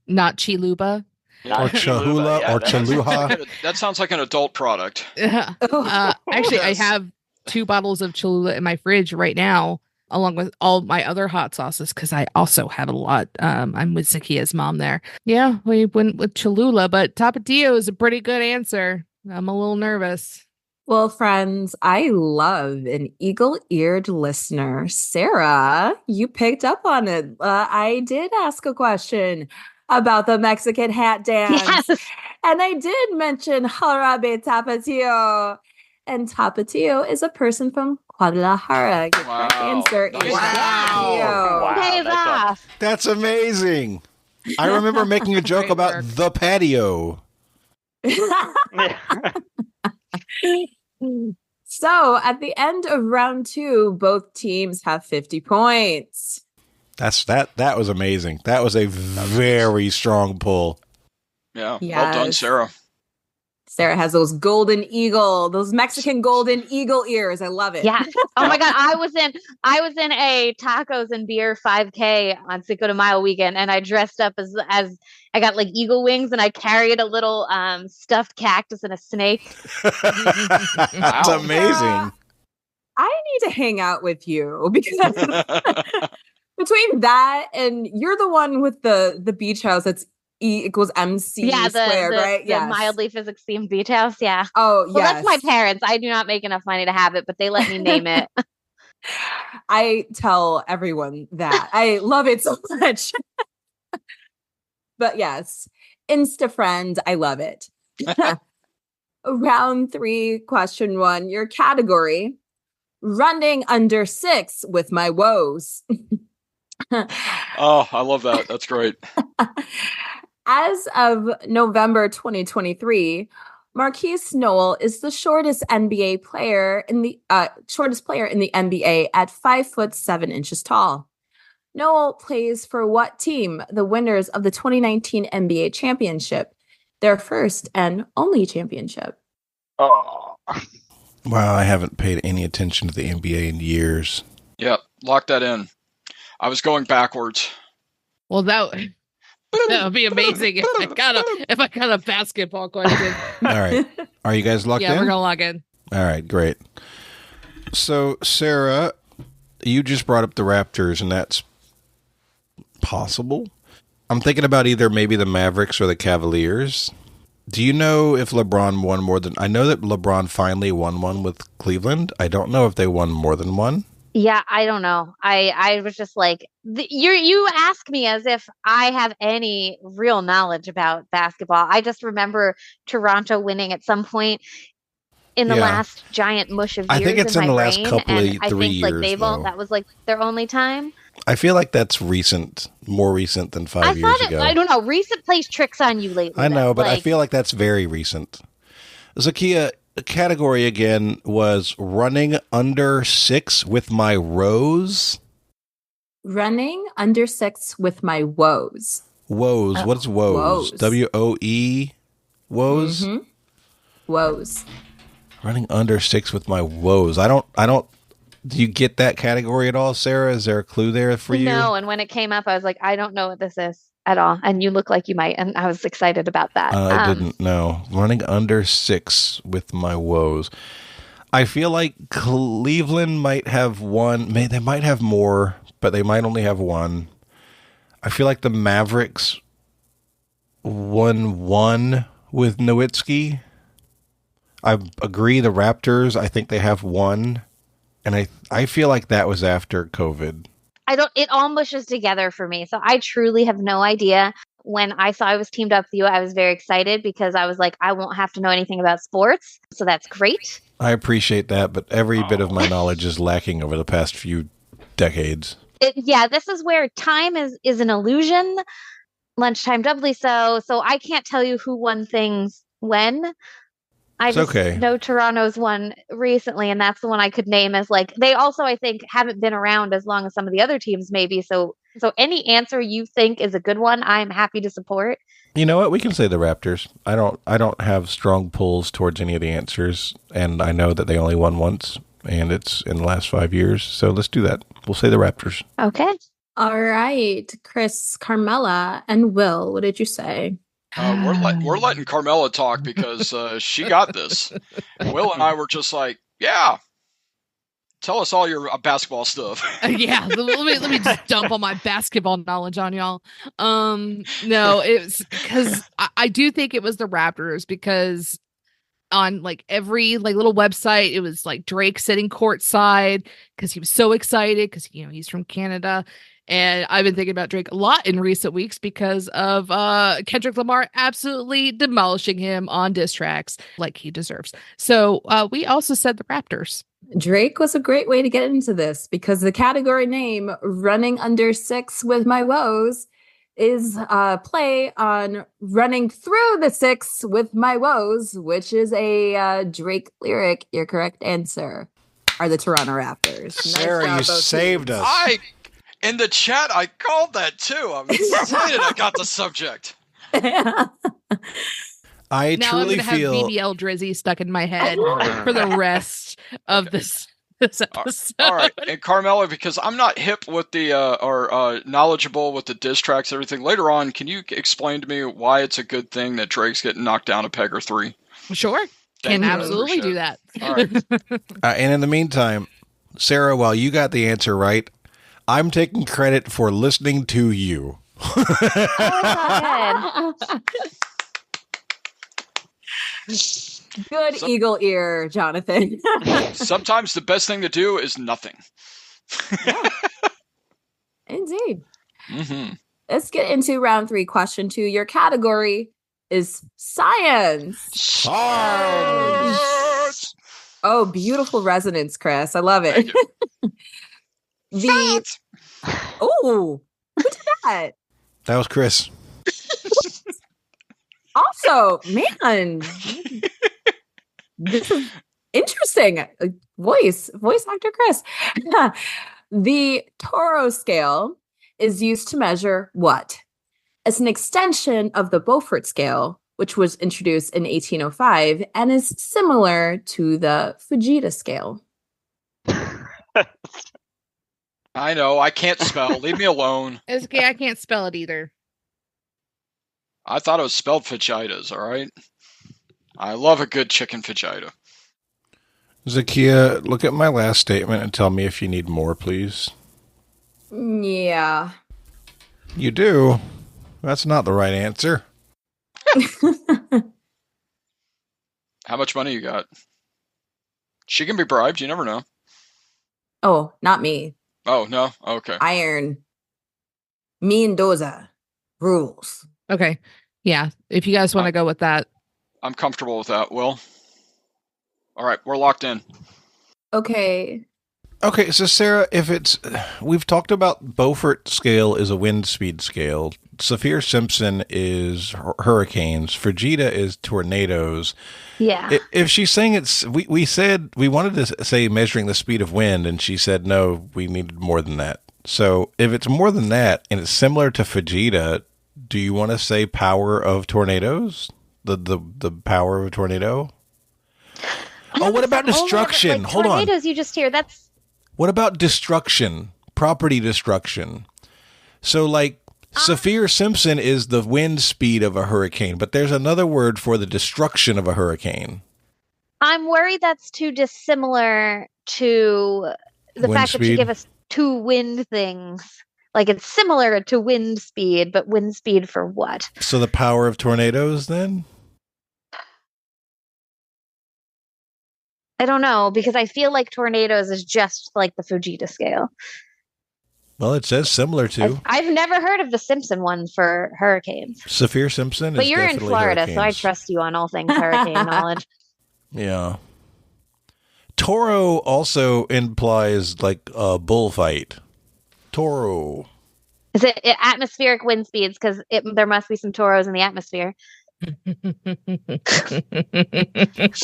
Not Chiluba. Or Cholula or Chaluha. That sounds like an adult product. Actually, I have 2 bottles of Cholula in my fridge right now, along with all my other hot sauces, because I also have a lot. I'm with Zahkia's mom there. Yeah, we went with Cholula, but Tapatio is a pretty good answer. I'm a little nervous. Well, friends, I love an eagle-eared listener. Sarah, you picked up on it. I did ask a question about the Mexican hat dance. Yes. And I did mention Jarabe Tapatio. And Tapatio is a person from Guadalajara. Your correct answer is Tapatio. That's amazing. I remember making a joke about the patio. So at the end of round 2, both teams have 50 points. That was amazing. That was a very strong pull. Yeah. Yes. Well done, Sarah. Sarah has those Mexican golden eagle ears. I love it. Yeah. Oh my God. I was in a tacos and beer 5K on Cinco de Mayo weekend, and I dressed up as I got like eagle wings, and I carried a little stuffed cactus and a snake. That's amazing. I need to hang out with you because between that and you're the one with the beach house that's E=MC squared, right? The mildly physics themed beach house. Yeah. Oh, well, that's my parents. I do not make enough money to have it, but they let me name it. I tell everyone that. I love it so much. But yes, Insta friend, I love it. Round 3, question 1. Your category: running under 6 with my woes. Oh, I love that. That's great. As of November 2023, Marquise Noel is the shortest player in the NBA at 5'7" tall. Noel plays for what team, the winners of the 2019 NBA championship, their first and only championship? Oh, wow! I haven't paid any attention to the NBA in years. Yep, lock that in. I was going backwards. Well, that would be amazing if I got a basketball question. All right. Are you guys locked in? Yeah, we're going to log in. All right, great. So, Sarah, you just brought up the Raptors, and that's possible. I'm thinking about either maybe the Mavericks or the Cavaliers. Do you know if LeBron won more than... I know that LeBron finally won one with Cleveland. I don't know if they won more than one. Yeah, I don't know. I was just like, you ask me as if I have any real knowledge about basketball. I just remember Toronto winning at some point in the last giant mush of years. I think it's in the last couple of 3 years. Like that was like their only time. I feel like that's recent, more recent than 5 years ago. I don't know. Recent plays tricks on you lately. I know, but I feel like that's very recent. Zahkia, the category again was running under 6 with my woes. Running under 6 with my woes. Woes. What's woes? W-O-E? Woes? Mm-hmm. Woes. Running under 6 with my woes. I don't. Do you get that category at all, Sarah? Is there a clue there for you? No, and when it came up, I was like, I don't know what this is at all. And you look like you might, and I was excited about that. I didn't know. Running under 6 with my woes. I feel like Cleveland might have one. They might have more, but they might only have one. I feel like the Mavericks won one with Nowitzki. I agree. The Raptors, I think they have one. And I feel like that was after COVID. It all mushes together for me. So I truly have no idea. When I saw I was teamed up with you, I was very excited because I was like, I won't have to know anything about sports. So that's great. I appreciate that, but every bit of my knowledge is lacking over the past few decades. This is where time is an illusion. Lunchtime doubly so. So I can't tell you who won things when. I just know Toronto's won recently, and that's the one I could name as like, they also, I think, haven't been around as long as some of the other teams maybe. So any answer you think is a good one, I'm happy to support. You know what? We can say the Raptors. I don't have strong pulls towards any of the answers, and I know that they only won once, and it's in the last 5 years. So let's do that. We'll say the Raptors. Okay. All right, Chris, Carmela, and Will, what did you say? We're letting Carmela talk because she got this. Will and I were just like, yeah, tell us all your basketball stuff. Yeah, let me just dump all my basketball knowledge on y'all. No, it's because I do think it was the Raptors, because on like every like little website, it was like Drake sitting courtside because he was so excited because he's from Canada. And I've been thinking about Drake a lot in recent weeks because of Kendrick Lamar absolutely demolishing him on diss tracks like he deserves. So we also said the Raptors. Drake was a great way to get into this because the category name, Running Under 6 with My Woes, is a play on Running Through the 6 with My Woes, which is a Drake lyric. Your correct answer are the Toronto Raptors. Sarah, you saved us. In the chat, I called that too. I'm excited I got the subject. I now truly I'm gonna feel have BBL Drizzy stuck in my head for the rest of this episode. All right, and Carmela, because I'm not hip with the or knowledgeable with the diss tracks and everything. Later on, can you explain to me why it's a good thing that Drake's getting knocked down a peg or 3? Sure, can absolutely do that. All right. and in the meantime, Sarah, while you got the answer right, I'm taking credit for listening to you. Good eagle ear, Jonathan. Sometimes the best thing to do is nothing. Indeed. Mm-hmm. Let's get into round 3, question 2. Your category is science. Science. Oh, beautiful resonance, Chris. I love it. Oh, who did that? That was Chris. Also, man, this is interesting. Voice actor Chris. The Toro scale is used to measure what? As an extension of the Beaufort scale, which was introduced in 1805 and is similar to the Fujita scale. I know, I can't spell. Leave me alone. It's okay, I can't spell it either. I thought it was spelled fajitas, all right? I love a good chicken fajita. Zahkia, look at my last statement and tell me if you need more, please. Yeah. You do? That's not the right answer. How much money you got? She can be bribed. You never know. Oh, not me. Oh, no? Okay. Iron. Mendoza rules. Okay. Yeah. If you guys want to go with that. I'm comfortable with that, Will. All right, we're locked in. Okay. Okay, so Sarah, we've talked about Beaufort scale is a wind speed scale. Saffir-Simpson is hurricanes. Fujita is tornadoes. Yeah. If she's saying we said we wanted to say measuring the speed of wind, and she said no, we needed more than that. So if it's more than that and it's similar to Fujita, do you want to say power of tornadoes? The power of a tornado? Oh, what about destruction? Like Hold on. Tornadoes, you just hear that's. What about destruction? Property destruction. So, like, Saffir-Simpson is the wind speed of a hurricane, but there's another word for the destruction of a hurricane. I'm worried that's too dissimilar to the Wind fact that you speed? give us two wind things. Like it's similar to wind speed, but wind speed for what? So the power of tornadoes, then? I don't know, because I feel like tornadoes is just like the Fujita scale. Well, it says similar to. I've never heard of the Simpson one for hurricanes. Saffir-Simpson is But you're in definitely Florida, so I hurricanes. trust you on all things hurricane knowledge. Yeah. Toro also implies, like, a bullfight. Toro. Is it atmospheric wind speeds? Because there must be some toros in the atmosphere.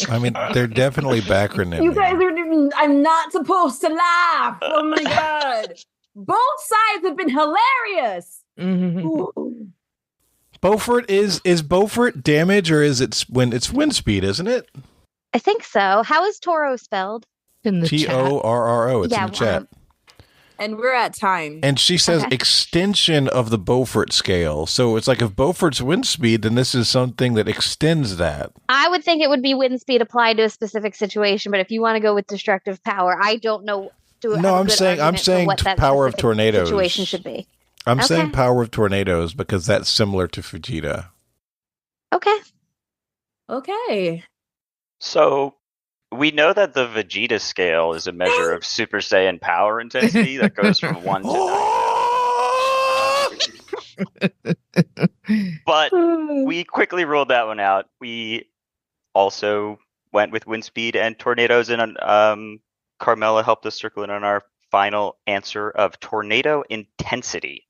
I mean, they're definitely backronym. You guys are. I'm not supposed to laugh. Oh my god! Both sides have been hilarious. Beaufort is Beaufort damage, or is it when it's wind speed? Isn't it? I think so. How is toro spelled? In the Torro. It's in the chat. And we're at time. And she says extension of the Beaufort scale. So it's like if Beaufort's wind speed, then this is something that extends that. I would think it would be wind speed applied to a specific situation, but if you want to go with destructive power, I don't know. I'm saying power of tornadoes. Situation should be. I'm saying power of tornadoes because that's similar to Fujita. Okay. So we know that the Vegeta scale is a measure of Super Saiyan power intensity that goes from 1 to 9. But we quickly ruled that one out. We also went with wind speed and tornadoes, and Carmela helped us circle in on our final answer of tornado intensity.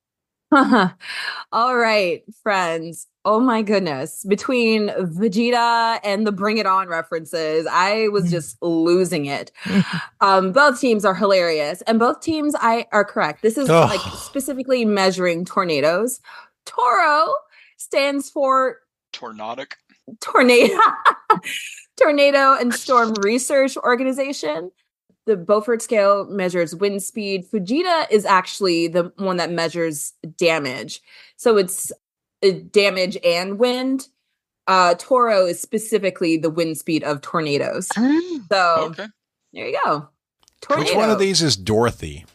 All right, friends. Oh my goodness. Between Vegeta and the Bring It On references, I was just losing it. Both teams are hilarious, and both teams are correct. This is like specifically measuring tornadoes. Toro stands for Tornadic. Tornado and Storm Research Organization. The Beaufort scale measures wind speed. Fujita is actually the one that measures damage. So it's damage and wind. Toro is specifically the wind speed of tornadoes. So there you go. Tornado. Which one of these is Dorothy?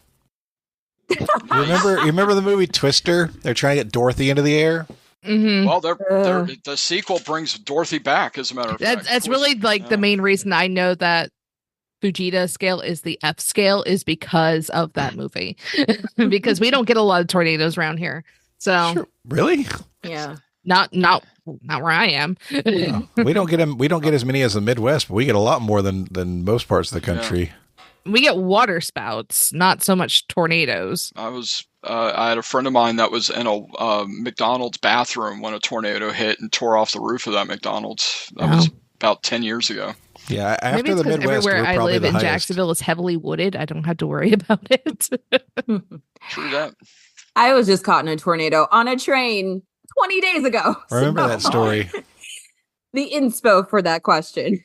Remember the movie Twister? They're trying to get Dorothy into the air. Mm-hmm. Well, the sequel brings Dorothy back, as a matter of fact. That's really like the main reason I know that Fujita scale is the F scale is because of that movie. Because we don't get a lot of tornadoes around here. So sure. Really? Yeah. Not where I am. Yeah. We don't get them. We don't get as many as the Midwest, but we get a lot more than most parts of the country. Yeah. We get water spouts, not so much tornadoes. I had a friend of mine that was in a McDonald's bathroom when a tornado hit and tore off the roof of that McDonald's. That was about 10 years ago. Yeah, after maybe it's the Midwest, everywhere we're I probably live the in highest. Jacksonville is heavily wooded. I don't have to worry about it. True that. I was just caught in a tornado on a train 20 days ago. Remember that story. The inspo for that question.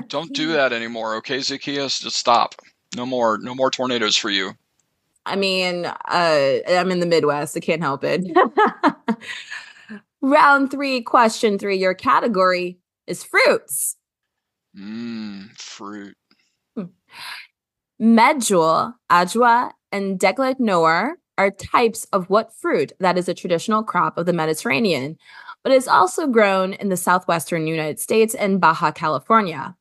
Don't do that anymore, okay, Zahkia? Just stop. No more tornadoes for you. I mean, I'm in the Midwest. I can't help it. Round 3, question 3. Your category is fruits. Fruit. Medjool, Ajwa, and Deglet Noor are types of what fruit that is a traditional crop of the Mediterranean, but is also grown in the southwestern United States and Baja California.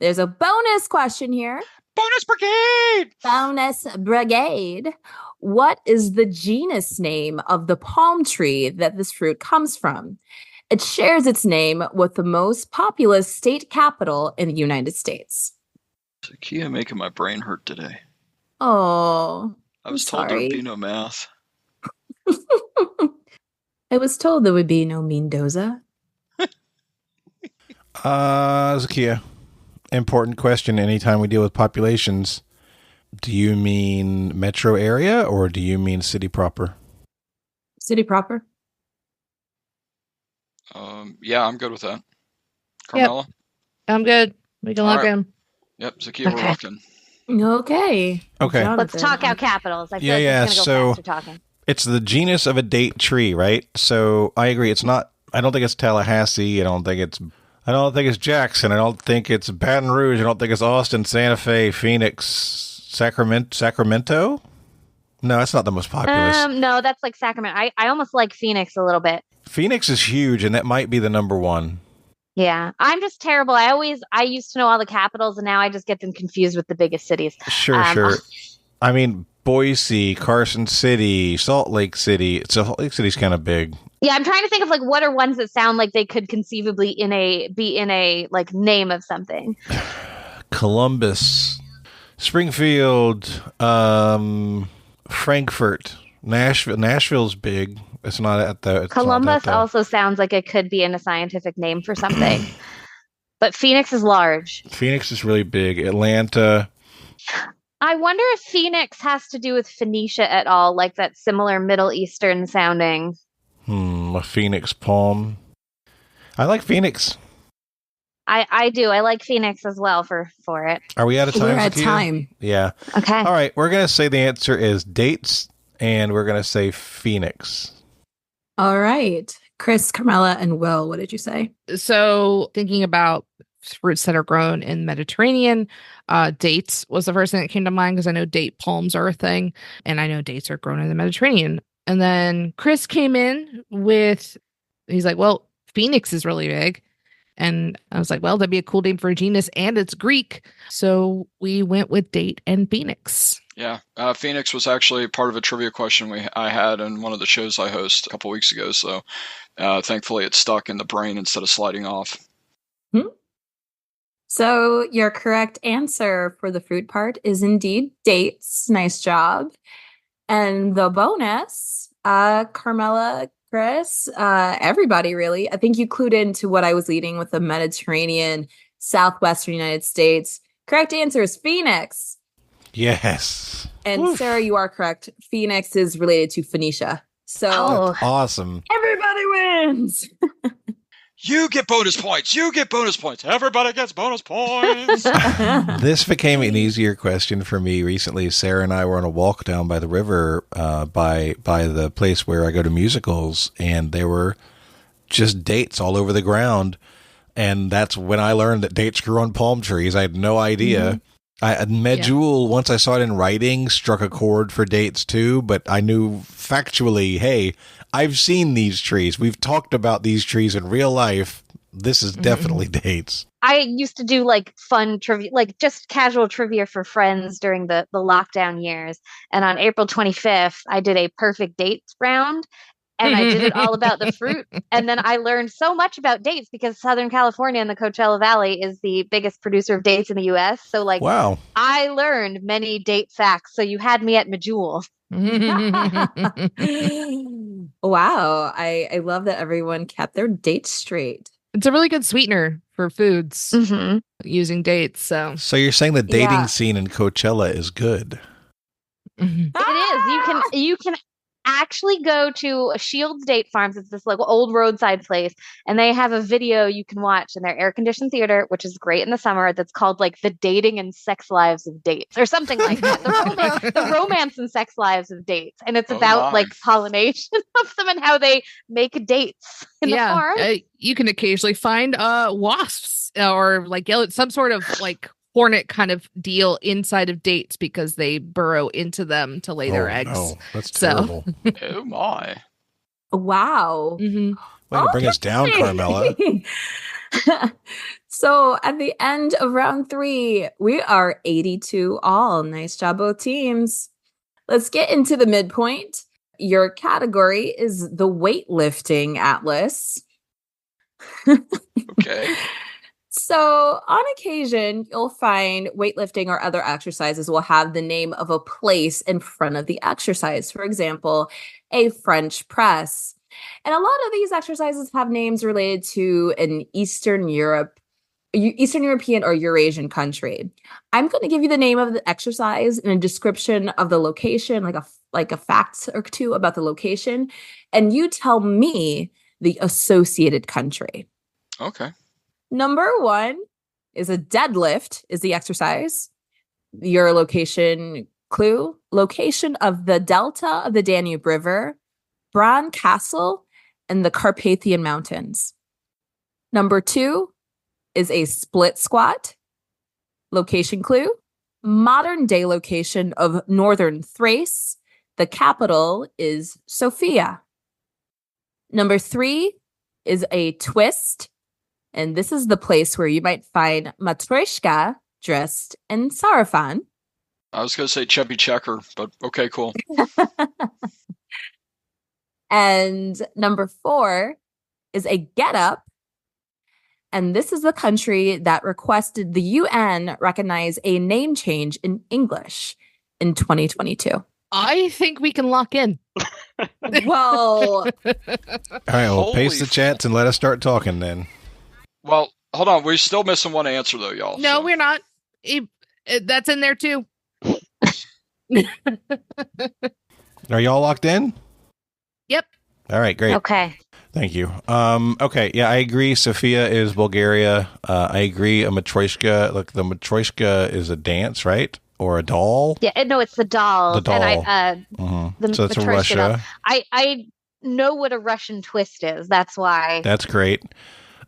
There's a bonus question here. Bonus brigade! Bonus brigade. What is the genus name of the palm tree that this fruit comes from? It shares its name with the most populous state capital in the United States. Zahkia making my brain hurt today. Oh, I was told there would be no math. I was told there would be no Mendoza. Zahkia, important question anytime we deal with populations. Do you mean metro area or do you mean city proper? City proper. Yeah, I'm good with that. Carmela? Yep. I'm good. We can lock in. Yep, Zahkia, we're locked in. Okay. Let's talk out capitals. I feel like it's going to go faster talking. It's the genus of a date tree, right? So I agree. It's not. I don't think it's Tallahassee. I don't think it's Jackson. I don't think it's Baton Rouge. I don't think it's Austin, Santa Fe, Phoenix, Sacramento. No, that's not the most populous. No, that's like Sacramento. I almost like Phoenix a little bit. Phoenix is huge, and that might be the number one. Yeah, I'm just terrible. I used to know all the capitals, and now I just get them confused with the biggest cities. Sure. I mean, Boise, Carson City, Salt Lake City. Salt Lake City's kind of big. Yeah, I'm trying to think of like what are ones that sound like they could conceivably be in a like name of something. Columbus, Springfield, Frankfurt, Nashville. Nashville's big. It's not at the Columbus also sounds like it could be in a scientific name for something. But Phoenix is large. Phoenix is really big. Atlanta. I wonder if Phoenix has to do with Phoenicia at all, like that similar Middle Eastern sounding. A Phoenix palm. I like Phoenix. I do. I like Phoenix as well for it. Are we out of time? We're at time. Yeah. Okay. All right. We're going to say the answer is dates, and we're going to say Phoenix. All right. Chris, Carmela, and Will, what did you say? So thinking about fruits that are grown in Mediterranean, dates was the first thing that came to mind because I know date palms are a thing, and I know dates are grown in the Mediterranean. And then Chris came in with, he's like, well, Phoenix is really big. And I was like, well, that'd be a cool name for a genus, and it's Greek. So we went with date and Phoenix. Yeah, Phoenix was actually part of a trivia question I had in one of the shows I host a couple weeks ago. So thankfully it stuck in the brain instead of sliding off. So your correct answer for the fruit part is indeed dates. Nice job. And the bonus, Carmela, Chris, everybody really. I think you clued into what I was leading with the Mediterranean, southwestern United States. Correct answer is Phoenix. Yes. And Sarah, you are correct. Phoenix is related to Phoenicia. So that's awesome. Everybody wins. You get bonus points. You get bonus points. Everybody gets bonus points. This became an easier question for me recently. Sarah and I were on a walk down by the river by the place where I go to musicals, and there were just dates all over the ground. And that's when I learned that dates grew on palm trees. I had no idea. Medjool, once I saw it in writing, struck a chord for dates too, but I knew factually, hey, I've seen these trees. We've talked about these trees in real life. This is definitely dates. I used to do like fun trivia, like just casual trivia for friends during the lockdown years. And on April 25th, I did a perfect dates round. And I did it all about the fruit. And then I learned so much about dates because Southern California and the Coachella Valley is the biggest producer of dates in the U.S. So like, wow. I learned many date facts. So you had me at Medjool. Wow. I love that everyone kept their dates straight. It's a really good sweetener for foods using dates. So you're saying the dating scene in Coachella is good? It is. You can actually go to Shields Date Farms. It's this like old roadside place, and they have a video you can watch in their air-conditioned theater, which is great in the summer. That's called like The Dating and Sex Lives of Dates or something like that. The romance and sex lives of dates, and it's about like pollination of them and how they make dates in the farm. You can occasionally find wasps or like some sort of like hornet kind of deal inside of dates because they burrow into them to lay their eggs. No, that's terrible. Oh my. Wow. Mm-hmm. Way to bring us down, Carmela. So at the end of round 3, we are 82 all. Nice job, both teams. Let's get into the midpoint. Your category is the weightlifting atlas. Okay. So on occasion, you'll find weightlifting or other exercises will have the name of a place in front of the exercise. For example, a French press. And a lot of these exercises have names related to an Eastern European or Eurasian country. I'm going to give you the name of the exercise and a description of the location, like a fact or two about the location, and you tell me the associated country. Okay. Number 1 is a deadlift is the exercise. Your location clue, location of the delta of the Danube River, Bran Castle, and the Carpathian Mountains. Number 2 is a split squat. Location clue, modern day location of northern Thrace. The capital is Sofia. Number 3 is a twist. And this is the place where you might find Matryoshka dressed in sarafan. I was going to say chubby checker, but okay, cool. And number 4 is a get up. And this is the country that requested the UN recognize a name change in English in 2022. I think we can lock in. Well, All right, well, paste the chats and let us start talking then. Well, hold on. We're still missing one answer, though, y'all. No, we're not. That's in there, too. Are y'all locked in? Yep. All right, great. Okay. Thank you. Okay, yeah, I agree. Sofia is Bulgaria. I agree. A Matryoshka. Look, the Matryoshka is a dance, right? Or a doll? Yeah, no, it's the doll. The doll. And So it's Matryoshka Russia. doll. I know what a Russian twist is. That's why. That's great.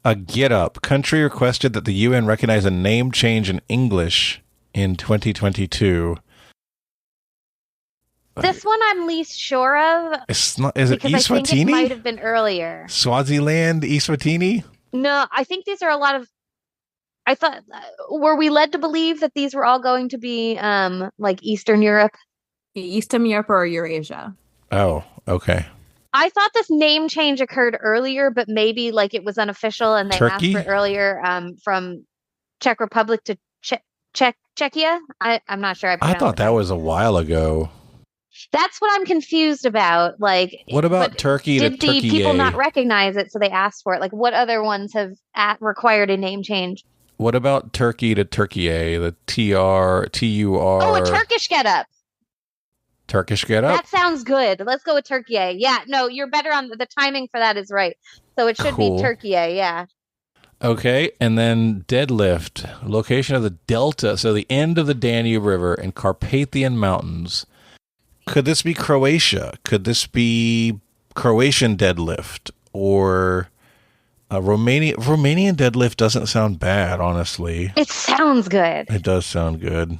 A get up. Country requested that the UN recognize a name change in English in 2022. This one I'm least sure of. It's not. Is it because I think it Eswatini? might have been earlier. Swaziland, Eswatini? No, I think these are a lot of. I thought, were we led to believe that these were all going to be like Eastern Europe? Eastern Europe or Eurasia. Oh, okay. I thought this name change occurred earlier, but maybe like it was unofficial and they Turkey? asked for it earlier from Czech Republic to Czechia. I'm not sure. I thought that was a while ago. That's what I'm confused about. Like, What about Turkey to did the Turkey? people not recognize it, so they asked for it? Like, what other ones have required a name change? What about Turkey to Turkey? The TUR. Oh, a Turkish getup. Turkish get up? That sounds good. Let's go with Turkey. Yeah, no, you're better on the timing for that is right. So it should Cool. be Turkey. Yeah. Okay, and then deadlift. Location of the delta, so the end of the Danube River and Carpathian Mountains. Could this be Croatia? Could this be Croatian deadlift? Or Romanian deadlift doesn't sound bad, honestly. It sounds good. It does sound good.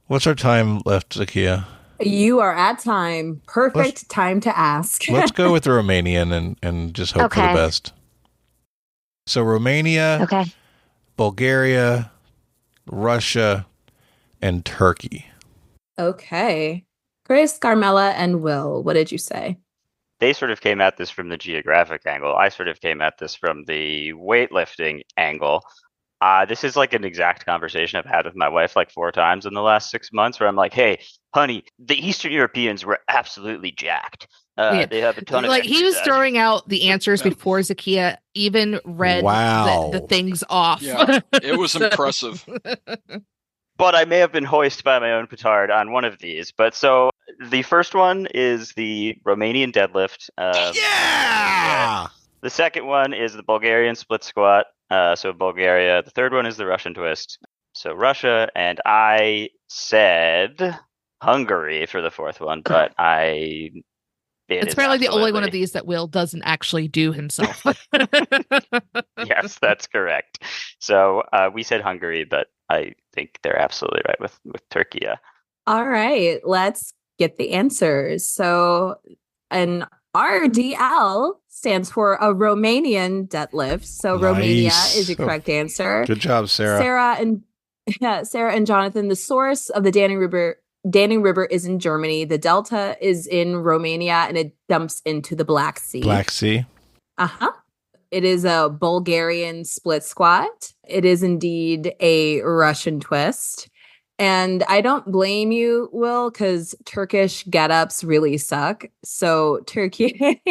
What's our time left, Zahkia? You are at time. Perfect time to ask. Let's go with the Romanian and just hope for the Okay. best. So Romania, Okay. Bulgaria, Russia, and Turkey. Okay. Chris, Carmela, and Will, what did you say? They sort of came at this from the geographic angle. I sort of came at this from the weightlifting angle. This is like an exact conversation I've had with my wife like 4 times in the last 6 months where I'm like, hey, honey, the Eastern Europeans were absolutely jacked. Yeah. They have a ton of Like he was exercise. throwing out the answers before Zahkia even read Wow. the things off. Yeah, it was So- impressive. But I may have been hoisted by my own petard on one of these. But so the first one is the Romanian deadlift. Yeah! The second one is the Bulgarian split squat. So Bulgaria. The third one is the Russian twist. So Russia. And I said Hungary for the fourth one, but It's apparently the only one of these that Will doesn't actually do himself. Yes, that's correct. So we said Hungary, but I think they're absolutely right with Turkey. Yeah. All right, let's get the answers. So an RDL stands for a Romanian deadlift. So Romania Nice. is the correct answer. Good job, Sarah. Sarah and Jonathan, the source of the Danube River is in Germany. The delta is in Romania, and it dumps into the Black Sea. Black Sea. Uh-huh. It is a Bulgarian split squat. It is indeed a Russian twist. And I don't blame you, Will, because Turkish get-ups really suck. So Turkey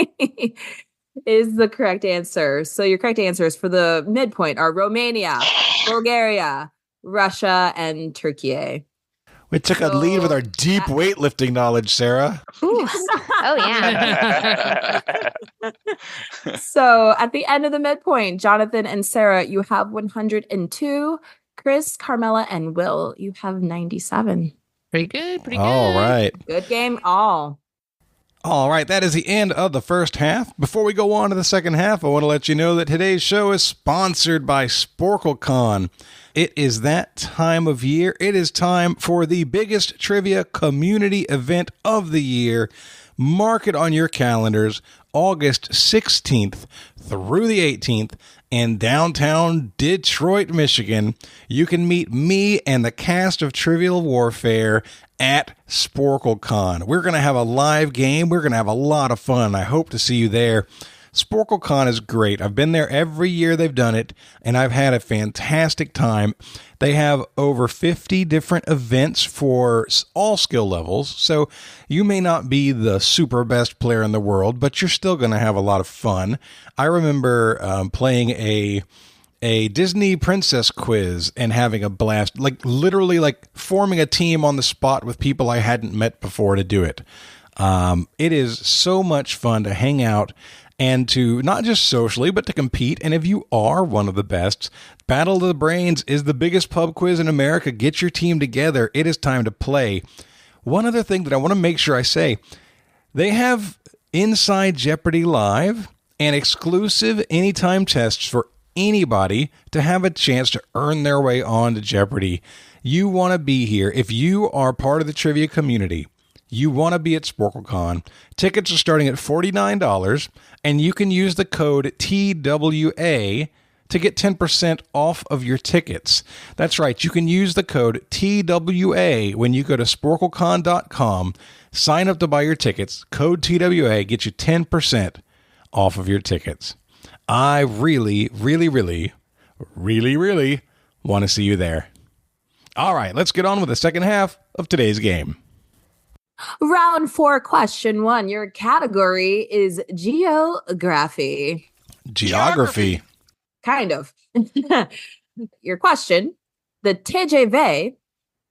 is the correct answer. So your correct answers for the midpoint are Romania, Bulgaria, Russia, and Turkey. We took a lead with our deep weightlifting knowledge, Sarah. Oh, yeah. So at the end of the midpoint, Jonathan and Sarah, you have 102. Chris, Carmela, and Will, you have 97. Pretty good. Pretty good. All right. Good game all. All right, that is the end of the first half. Before we go on to the second half, I want to let you know that today's show is sponsored by SporkleCon. It is that time of year. It is time for the biggest trivia community event of the year. Mark it on your calendars, August 16th through the 18th in downtown Detroit, Michigan. You can meet me and the cast of Trivial Warfare at SporkleCon. We're going to have a live game. We're going to have a lot of fun. I hope to see you there. SporkleCon is great. I've been there every year they've done it, and I've had a fantastic time. They have over 50 different events for all skill levels, so you may not be the super best player in the world, but you're still going to have a lot of fun. I remember playing a Disney princess quiz and having a blast, like literally like forming a team on the spot with people I hadn't met before to do it. It is so much fun to hang out and to not just socially, but to compete. And if you are one of the best, Battle of the Brains is the biggest pub quiz in America. Get your team together. It is time to play. One other thing that I want to make sure I say, they have Inside Jeopardy Live and exclusive anytime tests for anybody to have a chance to earn their way on to Jeopardy. You want to be here. If you are part of the trivia community, you want to be at SporkleCon. Tickets are starting at $49, and you can use the code TWA to get 10% off of your tickets. That's right. You can use the code TWA when you go to sporklecon.com, sign up to buy your tickets. Code TWA gets you 10% off of your tickets. I really, really, really, really, really want to see you there. All right, let's get on with the second half of today's game. Round 4, question 1. Your category is geography. Geography. Kind of. Your question, the TGV,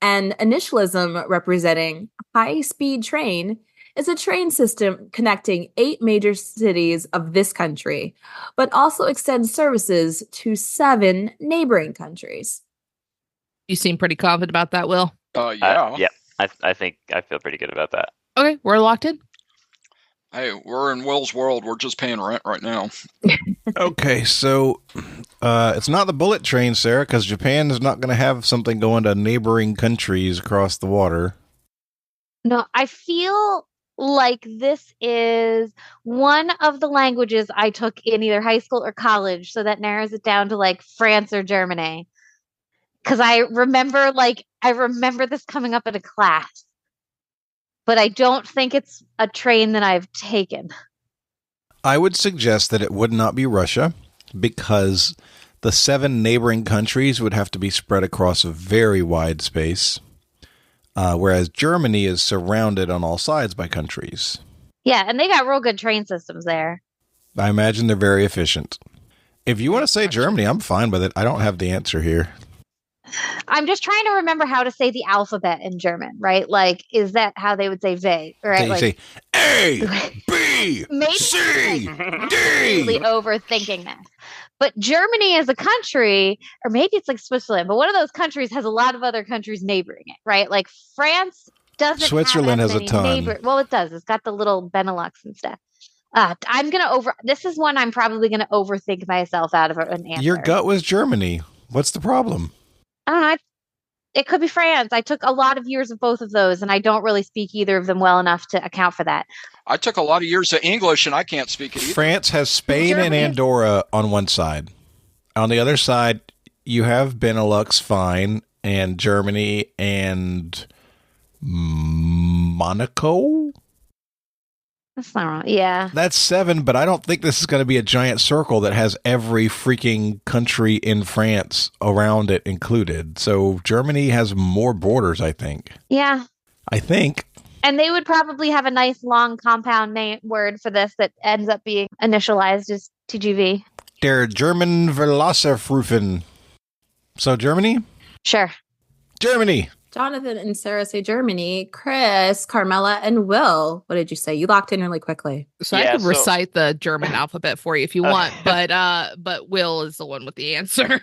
an initialism representing high-speed train, is a train system connecting 8 major cities of this country, but also extends services to 7 neighboring countries. You seem pretty confident about that, Will. Yeah. Yeah. I think I feel pretty good about that. Okay, we're locked in. Hey, we're in Will's world. We're just paying rent right now. Okay, so it's not the bullet train, Sarah, because Japan is not going to have something going to neighboring countries across the water. No, I feel like this is one of the languages I took in either high school or college, so that narrows it down to like France or Germany. Because I remember this coming up in a class, but I don't think it's a train that I've taken. I would suggest that it would not be Russia, because the 7 neighboring countries would have to be spread across a very wide space, whereas Germany is surrounded on all sides by countries. Yeah, and they got real good train systems there. I imagine they're very efficient. If you want to say Germany, I'm fine with it. I don't have the answer here. I'm just trying to remember how to say the alphabet in German, right? Like, is that how they would say "V"? Right? So you say A, B, maybe C, I'm D. really overthinking this. But Germany as a country, or maybe it's like Switzerland, but one of those countries has a lot of other countries neighboring it, right? Like France doesn't. Switzerland have has a ton. Well, it does. It's got the little Benelux and stuff. This is one I'm probably gonna overthink myself out of an answer. Your gut was Germany. What's the problem? I don't know. It could be France. I took a lot of years of both of those, and I don't really speak either of them well enough to account for that. I took a lot of years of English, and I can't speak it either. France has Spain and Andorra on one side. On the other side, you have Benelux, fine, and Germany and Monaco. That's not wrong. Yeah. That's 7, but I don't think this is going to be a giant circle that has every freaking country in France around it included. So Germany has more borders, I think. Yeah. I think. And they would probably have a nice long compound name word for this that ends up being initialized as TGV. Der German Velociraptor. So Germany? Sure. Germany. Jonathan and Sara say Germany. Chris, Carmela, and Will. What did you say? You locked in really quickly. So I could recite the German alphabet for you if you want, but Will is the one with the answer.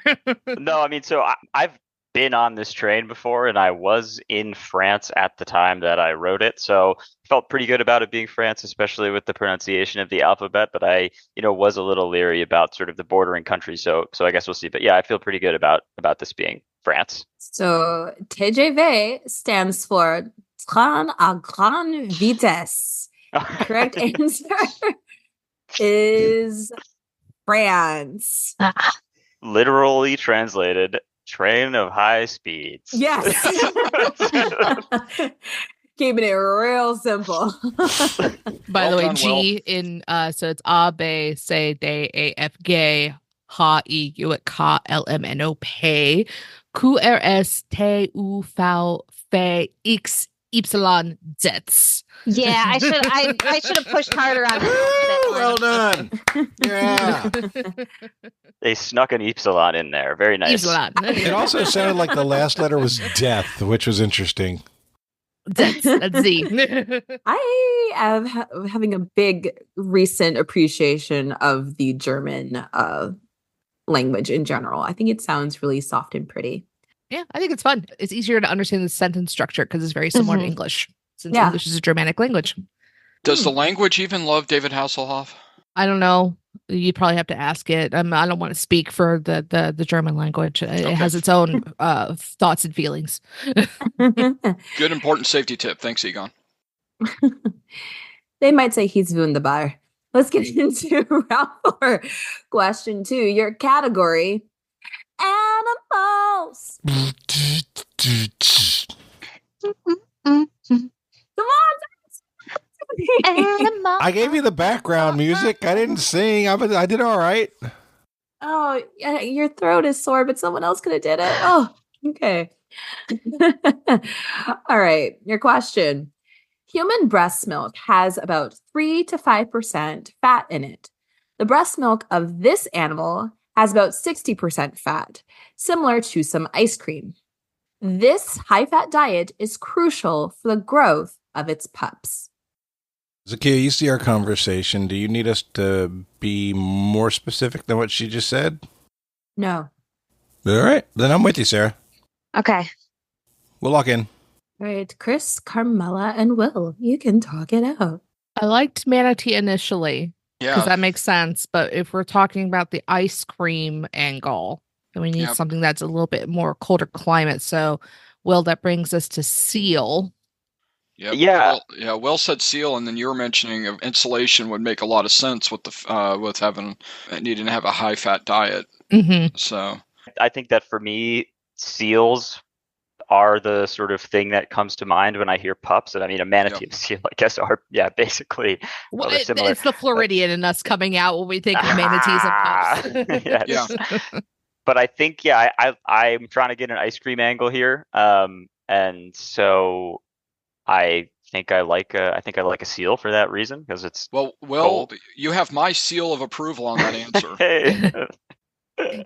No, I mean, so I've been on this train before, and I was in France at the time that I wrote it, so I felt pretty good about it being France, especially with the pronunciation of the alphabet. But I, was a little leery about sort of the bordering countries. So I guess we'll see. But yeah, I feel pretty good about this being France. So TGV stands for Train à grande vitesse. Correct answer is France. Literally translated, train of high speeds. Yes. Keeping it real simple. By the way, G in so it's A B C D E F G H I U K L M N O P Q R S T U V W X Y Z. Yeah, I should have pushed harder on it. Well done. Yeah. They snuck an epsilon in there. Very nice. It also sounded like the last letter was death, which was interesting. That's Z. I am having a big recent appreciation of the German language in general. I think it sounds really soft and pretty. Yeah, I think it's fun. It's easier to understand the sentence structure because it's very similar to English, since English is a Germanic language. Does the language even love David Hasselhoff? I don't know. You probably have to ask it. I don't want to speak for the German language. It has its own thoughts and feelings. Good, important safety tip. Thanks, Egon. They might say he's wunderbar. Let's get into round 4. Question 2. Your category: animals. Come on. I gave you the background music. I didn't sing. I did all right. Oh, your throat is sore, but someone else could have did it. Oh, okay. All right. Your question. Human breast milk has about 3 to 5% fat in it. The breast milk of this animal has about 60% fat, similar to some ice cream. This high-fat diet is crucial for the growth of its pups. Zahkia, you see our conversation. Do you need us to be more specific than what she just said? No. All right. Then I'm with you, Sarah. Okay. We'll lock in. All right, Chris, Carmela, and Will, you can talk it out. I liked manatee initially because Yeah. that makes sense. But if we're talking about the ice cream angle, then we need something that's a little bit more colder climate. So, Will, that brings us to seal. Yep. Yeah. Will said seal, and then you were mentioning of insulation would make a lot of sense with the with needing to have a high fat diet. Mm-hmm. So I think that for me, seals are the sort of thing that comes to mind when I hear pups. And I mean, a manatee and a seal, I guess, are basically well, similar. It's the Floridian in us coming out when we think of manatees and pups. Yes. Yeah. But I think I'm trying to get an ice cream angle here, and so I think I like a seal for that reason because it's Will, cold. you have my seal of approval on that answer. Hey.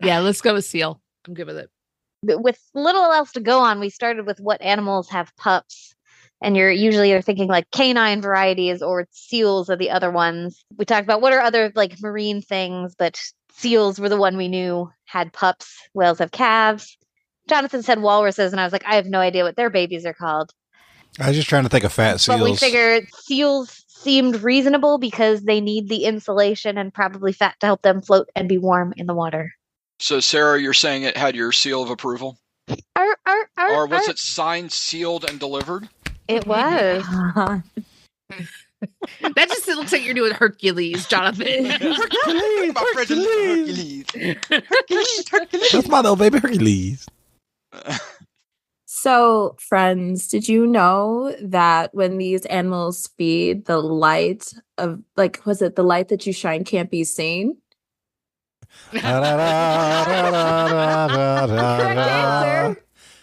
Yeah, let's go with seal. I'm good with it. With little else to go on, we started with what animals have pups. And you're thinking like canine varieties, or seals are the other ones. We talked about what are other like marine things, but seals were the one we knew had pups. Whales have calves. Jonathan said walruses, and I was like, I have no idea what their babies are called. I was just trying to think of fat seals. But we figured seals seemed reasonable because they need the insulation and probably fat to help them float and be warm in the water. So Sarah, you're saying it had your seal of approval? Our Or was it signed, sealed, and delivered? It was. That just looks like you're doing Hercules, Jonathan. Hercules. That's my little baby Hercules. So, friends, did you know that when these animals feed, the light of, like, was it the light that you shine can't be seen? Correct answer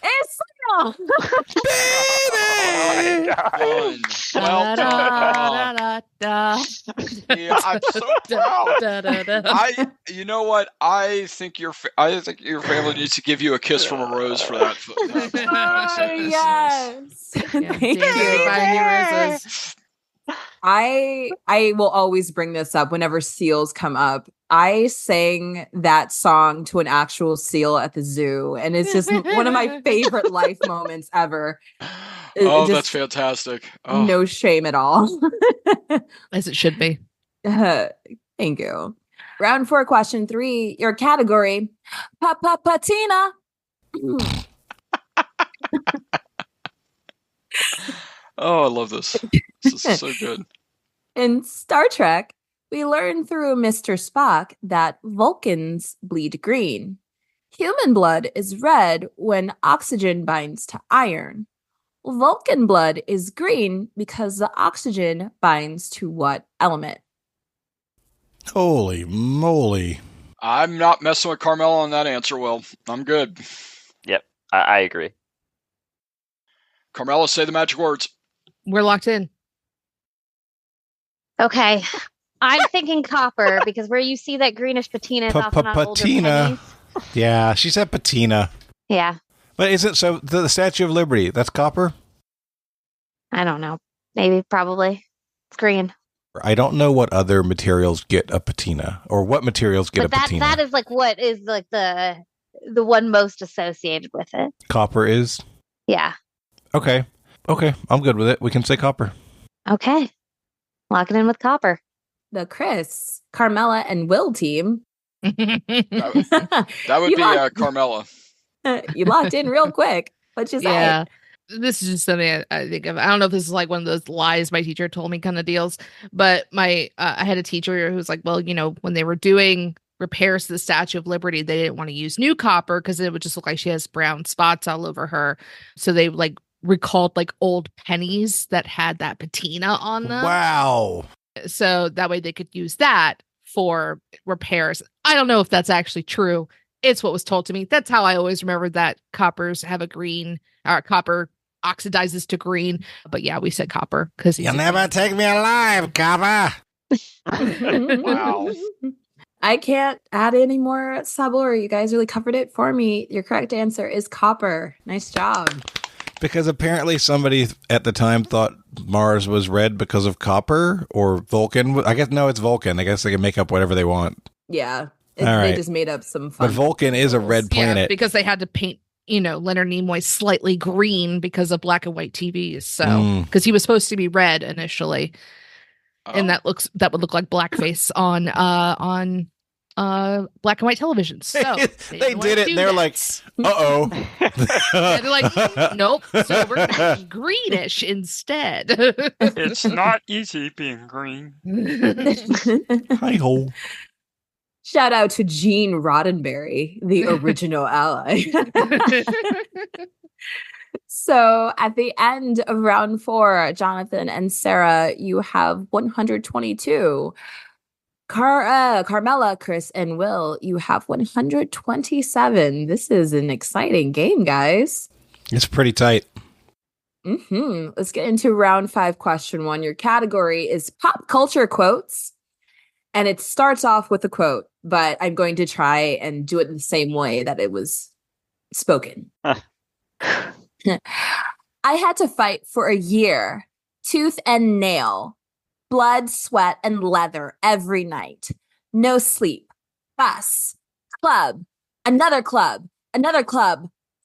is Snail. Baby! Well done. Yeah, I'm so proud. You know what? I think your family needs to give you a kiss from a rose for that. Yes. Thank you. Buying you roses. I will always bring this up whenever seals come up. I sang that song to an actual seal at the zoo, and it's just one of my favorite life moments ever. That's fantastic. Oh. No shame at all. As it should be. Thank you. Round 4, question 3. Your category, patina. Oh, I love this. This is so good. In Star Trek, we learn through Mr. Spock that Vulcans bleed green. Human blood is red when oxygen binds to iron. Vulcan blood is green because the oxygen binds to what element? Holy moly. I'm not messing with Carmela on that answer, Will. I'm good. Yep, I agree. Carmela, say the magic words. We're locked in. Okay. I'm thinking copper because where you see that greenish patina is often on older pennies. Yeah, she said patina. Yeah. But isn't so the Statue of Liberty, that's copper? I don't know. Maybe, probably. It's green. I don't know what other materials get a patina or what materials get a patina. That is like what is like the one most associated with it. Copper is? Yeah. Okay, I'm good with it. We can say copper. Okay. Lock it in with copper. The Chris, Carmela, and Will team. That would be Carmela. You locked in real quick. What'd you say? Yeah. This is just something I think of. I don't know if this is like one of those lies my teacher told me kind of deals, but I had a teacher who was like, well, when they were doing repairs to the Statue of Liberty, they didn't want to use new copper because it would just look like she has brown spots all over her. So they recalled old pennies that had that patina on them. Wow. So that way they could use that for repairs. I don't know if that's actually true. It's what was told to me. That's how I always remember that coppers have a green, copper oxidizes to green. But yeah, we said copper because you'll never take me alive, copper. Wow. I can't add any more sabor. You guys really covered it for me. Your correct answer is copper. Nice job. Because apparently somebody at the time thought Mars was red because of copper or Vulcan. I guess, no, it's Vulcan. I guess they can make up whatever they want. Yeah. Right. They just made up some fun. But Vulcan is a red planet. Yeah, because they had to paint, Leonard Nimoy slightly green because of black and white TVs. So, because he was supposed to be red initially. And that would look like blackface on black and white television. So they did it and they're like, uh-oh. Yeah, they're like, nope. So we're gonna be greenish instead. It's not easy being green. Hi-ho. Shout out to Gene Roddenberry, the original ally. So at the end of round 4, Jonathan and Sarah, you have 122. Carmela, Chris, and Will, you have 127. This is an exciting game, guys. It's pretty tight. Let's get into round 5, question 1. Your category is pop culture quotes. And it starts off with a quote, but I'm going to try and do it in the same way that it was spoken. I had to fight for a year, tooth and nail, blood, sweat, and leather every night. No sleep, bus, club, another club,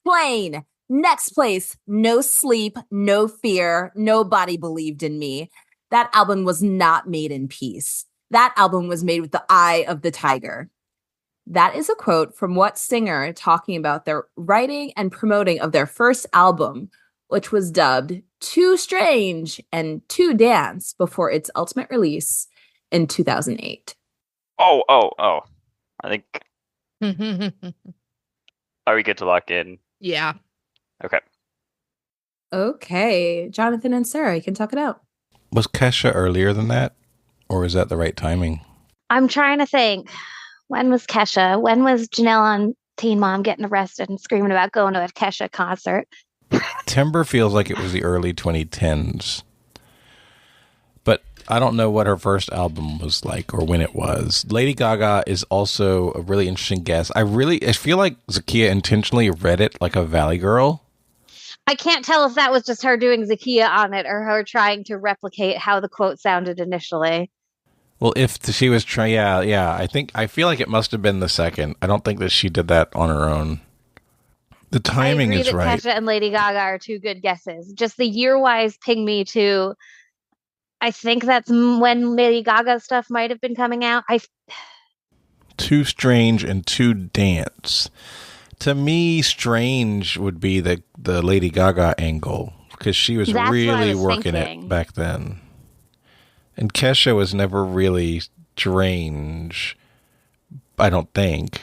plane, next place, no sleep, no fear, nobody believed in me. That album was not made in peace. That album was made with the eye of the tiger. That is a quote from what singer talking about their writing and promoting of their first album, which was dubbed Too Strange and Too Dance before its ultimate release in 2008. Oh. I think. Are we good to lock in? Yeah. Okay. Okay. Jonathan and Sarah, you can talk it out. Was Kesha earlier than that? Or is that the right timing? I'm trying to think. When was Kesha? When was Janelle on Teen Mom getting arrested and screaming about going to a Kesha concert? Timber feels like it was the early 2010s. But I don't know what her first album was like or when it was. Lady Gaga is also a really interesting guess. I feel like Zahkia intentionally read it like a Valley Girl. I can't tell if that was just her doing Zahkia on it or her trying to replicate how the quote sounded initially. Well, if she was trying, yeah, I feel like it must have been the second. I don't think that she did that on her own. The timing is right. I agree that Kesha and Lady Gaga are two good guesses. Just the year-wise ping me to, I think that's when Lady Gaga stuff might have been coming out. Too Strange and Too Dance. To me, Strange would be the Lady Gaga angle because she was really working it back then. And Kesha was never really strange, I don't think.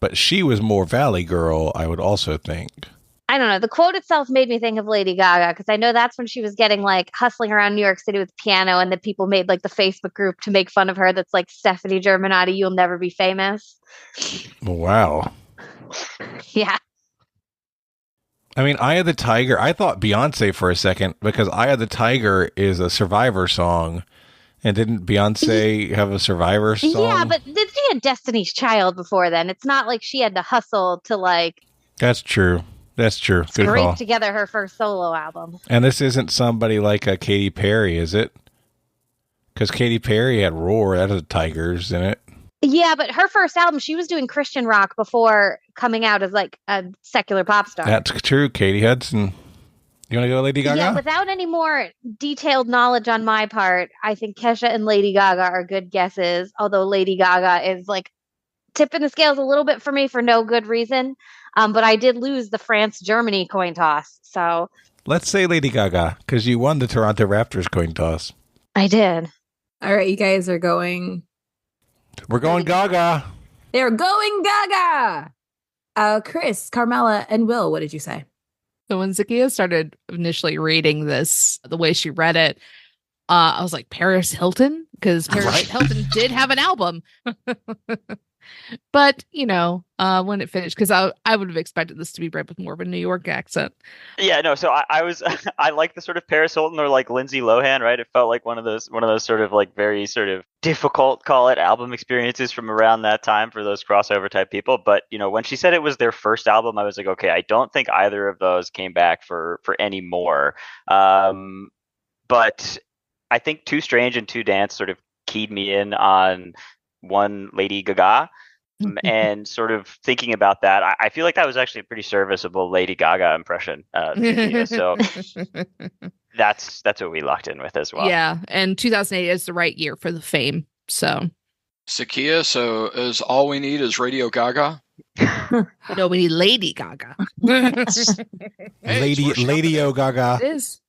But she was more Valley Girl, I would also think. I don't know. The quote itself made me think of Lady Gaga because I know that's when she was getting like hustling around New York City with piano and that people made like the Facebook group to make fun of her. That's like, Stephanie Germanotti, you'll never be famous. Wow. Yeah. I mean, Eye of the Tiger, I thought Beyonce for a second because Eye of the Tiger is a Survivor song. And didn't Beyonce have a Survivor song? Yeah, but she had Destiny's Child before then. It's not like she had to hustle to like... That's true. Good scrape call. together her first solo album. And this isn't somebody like a Katy Perry, is it? Because Katy Perry had Roar, that had Tigers in it. Yeah, but her first album, she was doing Christian rock before coming out as like a secular pop star. That's true, Katie Hudson. You want to go Lady Gaga? Yeah, without any more detailed knowledge on my part, I think Kesha and Lady Gaga are good guesses, although Lady Gaga is like tipping the scales a little bit for me for no good reason. But I did lose the France-Germany coin toss, so... Let's say Lady Gaga, because you won the Toronto Raptors coin toss. I did. All right, you guys are going... We're going Gaga. They're going Gaga! Chris, Carmela, and Will, what did you say? So when Zahkia started initially reading this, the way she read it, I was like, Paris Hilton? Because Paris Hilton did have an album. But, when it finished, because I would have expected this to be read with more of a New York accent. Yeah, no, so I like the sort of Paris Hilton or like Lindsay Lohan, right? It felt like one of those sort of like very sort of difficult, call it, album experiences from around that time for those crossover type people. But, when she said it was their first album, I was like, okay, I don't think either of those came back for any more. But I think Too Strange and Too Dance sort of keyed me in on one Lady Gaga. And sort of thinking about that, I feel like that was actually a pretty serviceable Lady Gaga impression. So that's what we locked in with as well. Yeah, and 2008 is the right year for the fame. So, Zahkia, so is all we need is Radio Gaga? No, we need Lady Gaga. Lady-O Gaga. It is.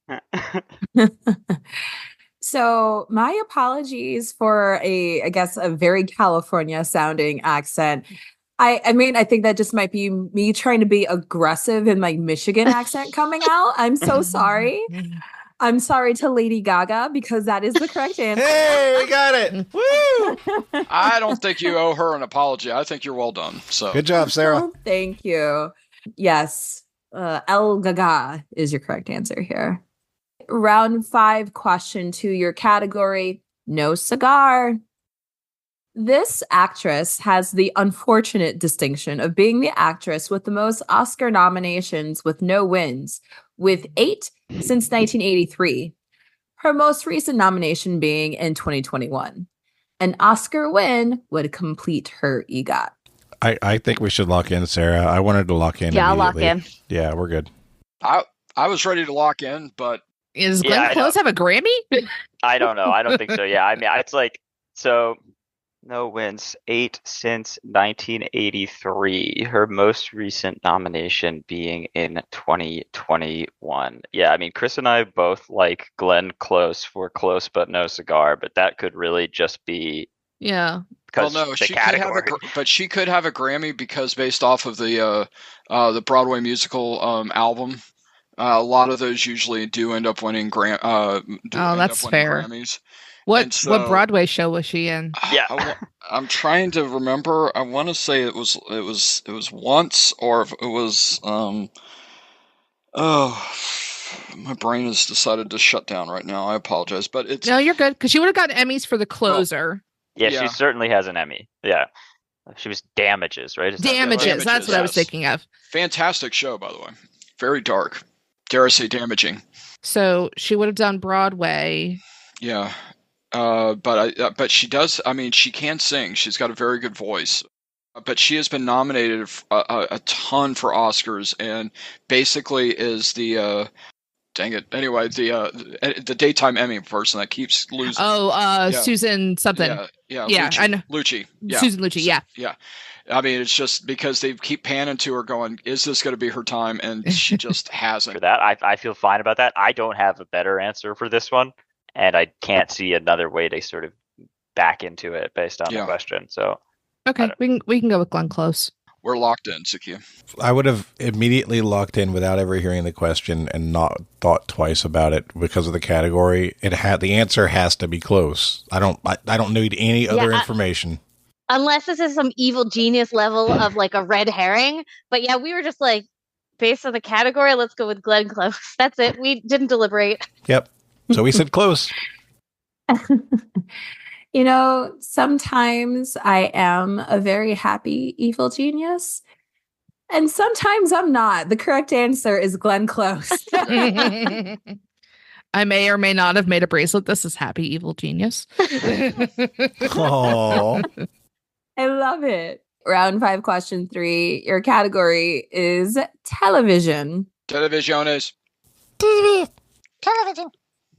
So my apologies for a very California sounding accent. I think that just might be me trying to be aggressive in my Michigan accent coming out. I'm so sorry. I'm sorry to Lady Gaga because that is the correct answer. Hey, we got it. Woo! I don't think you owe her an apology. I think you're well done. So good job, Sarah. Thank you. Yes. El Gaga is your correct answer here. Round 5, question 2, your category, no cigar. This actress has the unfortunate distinction of being the actress with the most Oscar nominations with no wins, with 8 since 1983. Her most recent nomination being in 2021. An Oscar win would complete her EGOT. I think we should lock in, Sarah. I wanted to lock in. Yeah, I'll lock in. Yeah, we're good. I was ready to lock in, but is Glenn Close have a Grammy? I don't know. I don't think so. Yeah, I mean, it's like, so No wins, 8 since 1983. Her most recent nomination being in 2021. Yeah, I mean, Chris and I both like Glenn Close for Close But No Cigar, but that could really just be Yeah. Well, because no, the she could have category. but she could have a Grammy because based off of the Broadway musical album, a lot of those usually do end up winning That's fair. Grammys. What Broadway show was she in? Yeah, I'm trying to remember. I want to say it was once, or if it was oh, my brain has decided to shut down right now. I apologize, but it's No, you're good because she would have gotten Emmys for The Closer. yeah, she certainly has an Emmy. Yeah, she was Damages, right? Damages. That's what I was thinking of. Fantastic show, by the way. Very dark. Dare I say damaging. So she would have done Broadway. Yeah. But she does. I mean, she can sing. She's got a very good voice. But she has been nominated a ton for Oscars, and basically is the dang it. Anyway, the daytime Emmy person that keeps losing. Oh, Susan something. Yeah. Lucci. I know. Lucci. Yeah. Susan Lucci. Yeah. Yeah. I mean, it's just because they keep panning to her, going, "Is this going to be her time?" And she just hasn't. For that, I feel fine about that. I don't have a better answer for this one. And I can't see another way to sort of back into it based on the question. So okay, we can go with Glenn Close. We're locked in, Zahkia. I would have immediately locked in without ever hearing the question and not thought twice about it because of the category. The answer has to be Close. I don't need any other information. Unless this is some evil genius level of like a red herring. But yeah, we were just like, based on the category, let's go with Glenn Close. That's it. We didn't deliberate. Yep. So we said Close. You know, sometimes I am a very happy evil genius, and sometimes I'm not. The correct answer is Glenn Close. I may or may not have made a bracelet. This is Happy Evil Genius. Oh, I love it. Round 5, question 3. Your category is television. Television is television.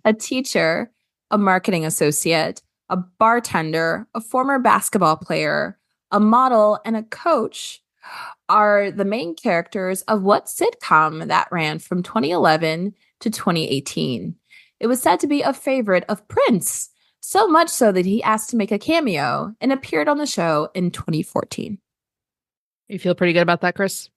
A teacher, a marketing associate, a bartender, a former basketball player, a model, and a coach are the main characters of what sitcom that ran from 2011 to 2018. It was said to be a favorite of Prince, so much so that he asked to make a cameo and appeared on the show in 2014. You feel pretty good about that, Chris?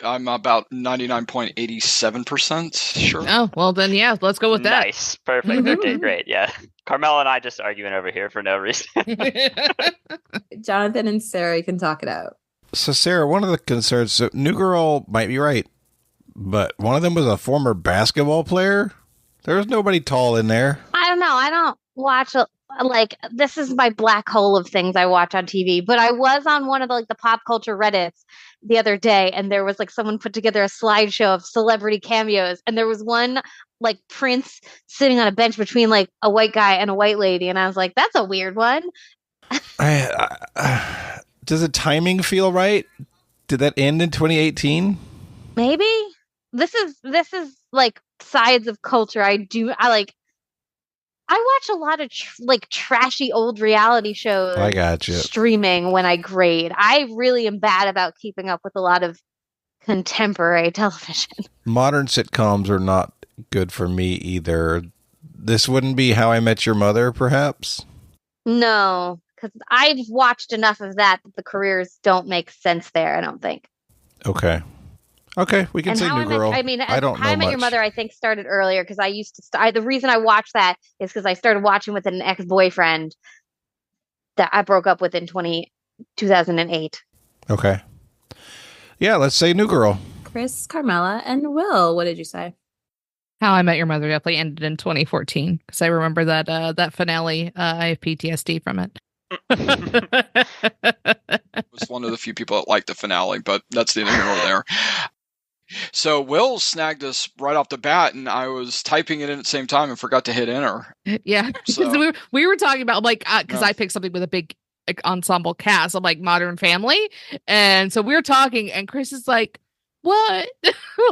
I'm about 99.87% sure. Oh, well then, yeah, let's go with that. Nice. Perfect. Okay, great. Yeah. Carmela and I just arguing over here for no reason. Jonathan and Sarah, you can talk it out. So Sarah, one of the concerns, so New Girl might be right, but one of them was a former basketball player. There was nobody tall in there. I don't know. I don't watch this is my black hole of things I watch on TV, but I was on one of the pop culture Reddits the other day, and there was someone put together a slideshow of celebrity cameos, and there was one Prince sitting on a bench between a white guy and a white lady, and I was like, that's a weird one. Does the timing feel right? Did that end in 2018? Maybe this is sides of culture. I watch a lot of trashy old reality shows. I got you. Streaming when I grade. I really am bad about keeping up with a lot of contemporary television. Modern sitcoms are not good for me either. This wouldn't be How I Met Your Mother, perhaps? No, because I've watched enough of that the careers don't make sense there, I don't think. Okay, we can say New Girl. I don't know How I Met Your Mother, I think, started earlier because I used to. The reason I watched that is because I started watching with an ex-boyfriend that I broke up with in 2008. Okay. Yeah, let's say New Girl. Chris, Carmela, and Will, what did you say? How I Met Your Mother definitely ended in 2014 because I remember that finale. I have PTSD from it. I was one of the few people that liked the finale, but that's neither here nor there. So Will snagged us right off the bat, and I was typing it in at the same time and forgot to hit enter. Yeah, so we were talking about because I picked something with a big ensemble cast. I'm like Modern Family, and so we were talking, and Chris is like, "What?"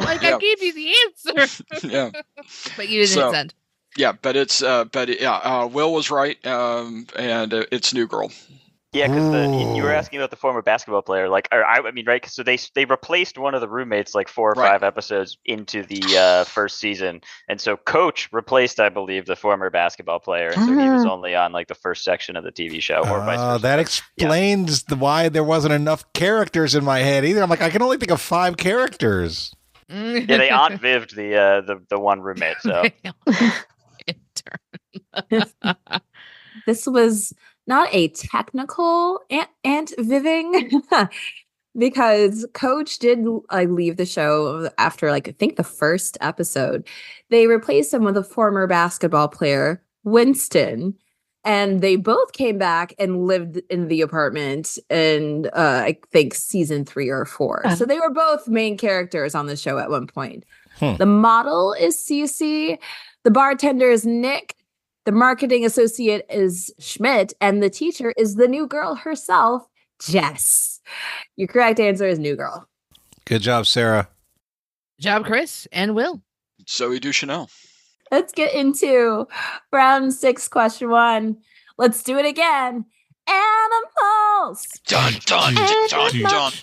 I gave you the answer. Yeah, but you didn't hit send. Yeah, but it's Will was right, and it's New Girl. Yeah, because you were asking about the former basketball player, like, I mean, right? So they replaced one of the roommates like 4 or 5 episodes into the first season, and so Coach replaced, I believe, the former basketball player, and so he was only on like the first section of the TV show, or vice versa. That explains why there wasn't enough characters in my head either. I'm like, I can only think of 5 characters. Yeah, they aunt-vived the one roommate. So This was not a technical ant-viving because Coach did leave the show after, like, I think the first episode. They replaced him with a former basketball player, Winston, and they both came back and lived in the apartment in, I think, season 3 or 4. So they were both main characters on the show at one point. The model is Cece, the bartender is Nick, the marketing associate is Schmidt, and the teacher is the new girl herself, Jess. Your correct answer is new girl. Good job, Sarah. Good job, Chris and Will. Zoe Deschanel. Let's get into round 6, question 1. Let's do it again. Animals. Dun, dun, dun, dun.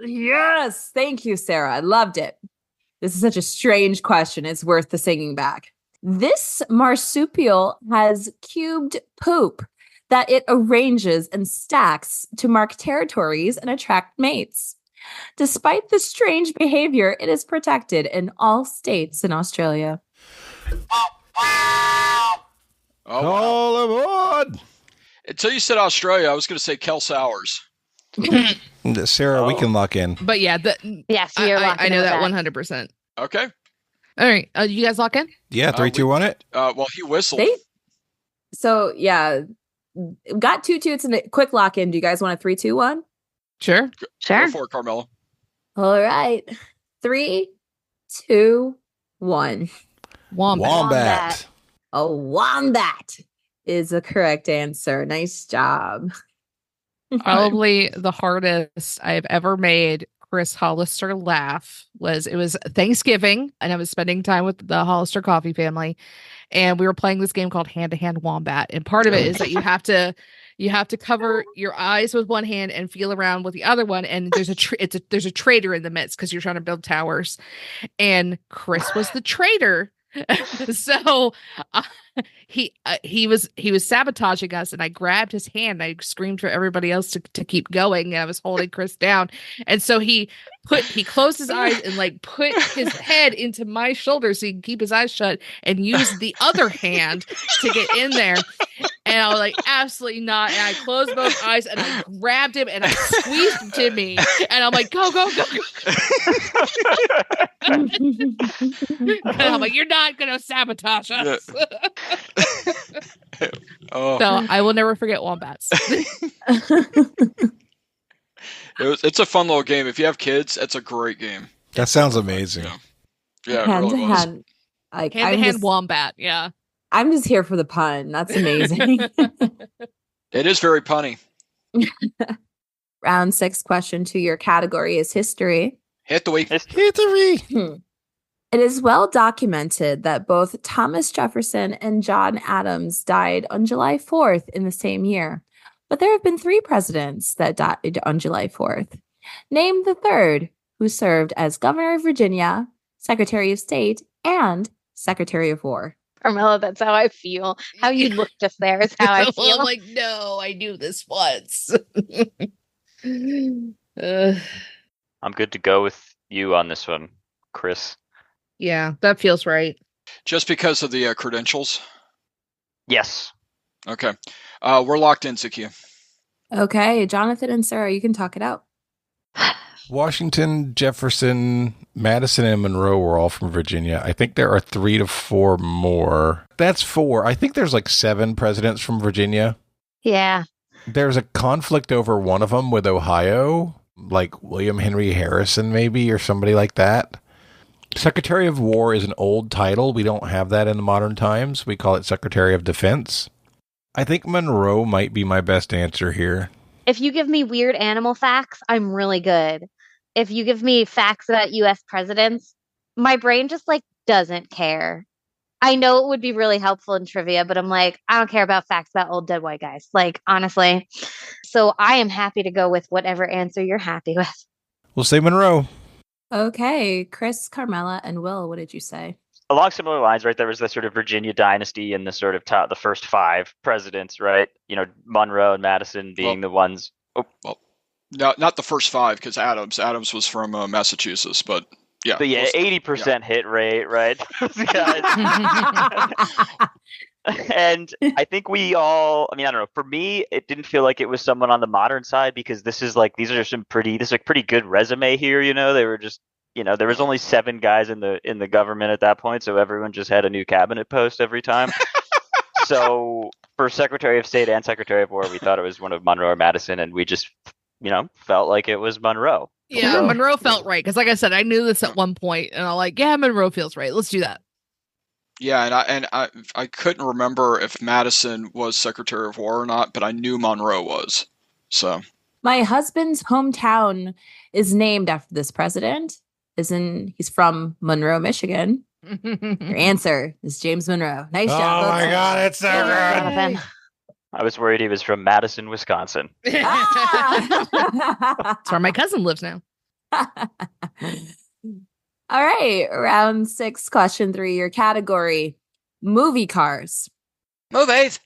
Yes. Thank you, Sarah. I loved it. This is such a strange question. It's worth the singing back. This marsupial has cubed poop that it arranges and stacks to mark territories and attract mates. Despite this strange behavior, it is protected in all states in Australia. All aboard! Until you said Australia, I was going to say Kel Sowers. Sarah, we can lock in. But yeah, yes, you're locking I know in that with 100%. Okay. All right, you guys lock in? Yeah, 3, 2, 1 it. Well, he whistled. So yeah, got 2 toots and a quick lock in. Do you guys want a 3, 2, 1? Sure. Go for it, Carmela. All right, 3, 2, 1. Wombat. A wombat is the correct answer. Nice job. Probably the hardest I've ever made Chris Hollister laugh was Thanksgiving, and I was spending time with the Hollister coffee family, and we were playing this game called Hand to Hand Wombat. And part of it is that you have to cover your eyes with one hand and feel around with the other one. And there's a traitor in the midst because you're trying to build towers. And Chris was the traitor. So he was sabotaging us, and I grabbed his hand. I screamed for everybody else to keep going, and I was holding Chris down. And so he closed his eyes and like put his head into my shoulder so he can keep his eyes shut, and used the other hand to get in there. And I was like, absolutely not. And I closed both eyes and I grabbed him and I squeezed him to me. And I'm like, go, go, go, go. And I'm like, you're not going to sabotage us. Oh. So I will never forget wombats. It's a fun little game. If you have kids, it's a great game. That sounds amazing. Yeah, Hand it really to was. hand. Like, Hand wombat. Yeah. I'm just here for the pun. That's amazing. It is very punny. Round 6, question 2. Your category is history. Hit the week. History. It is well documented that both Thomas Jefferson and John Adams died on July 4th in the same year. But there have been 3 presidents that died on July 4th. Name the third, who served as Governor of Virginia, Secretary of State, and Secretary of War. Carmela, that's how I feel. How you look just there is how I feel. Well, I'm like, no, I knew this once. I'm good to go with you on this one, Chris. Yeah, that feels right. Just because of the credentials? Yes. Okay. We're locked in, Zahkia. Okay, Jonathan and Sara, you can talk it out. Washington, Jefferson, Madison, and Monroe were all from Virginia. I think there are 3 to 4 more. That's 4. I think there's like 7 presidents from Virginia. Yeah. There's a conflict over one of them with Ohio, like William Henry Harrison maybe, or somebody like that. Secretary of War is an old title. We don't have that in the modern times. We call it Secretary of Defense. I think Monroe might be my best answer here. If you give me weird animal facts, I'm really good. If you give me facts about U.S. presidents, my brain just like doesn't care. I know it would be really helpful in trivia, but I'm like, I don't care about facts about old dead white guys. Like, honestly. So I am happy to go with whatever answer you're happy with. We'll say Monroe. Okay, Chris, Carmela, and Will, what did you say? Along similar lines, right? There was the sort of Virginia dynasty and the sort of the first 5 presidents, right? Monroe and Madison being the ones. Oh, well, no, not the first 5 because Adams was from Massachusetts, but yeah. But yeah, 80% hit rate, right? And I think we all, I don't know, for me, it didn't feel like it was someone on the modern side because this is a pretty good resume here, They were just, there was only 7 guys in the government at that point, so everyone just had a new cabinet post every time. So for Secretary of State and Secretary of War, we thought it was one of Monroe or Madison, and we just, felt like it was Monroe. Yeah, So, Monroe felt right because, like I said, I knew this at one point, and I'm like, yeah, Monroe feels right. Let's do that. Yeah, and I couldn't remember if Madison was Secretary of War or not, but I knew Monroe was. So My husband's hometown is named after this president. He's from Monroe, Michigan. Your answer is James Monroe. Nice job. Oh my God, it's so good. I was worried he was from Madison, Wisconsin. That's where my cousin lives now. All right, round 6, question 3. Your category: movie cars. Movies.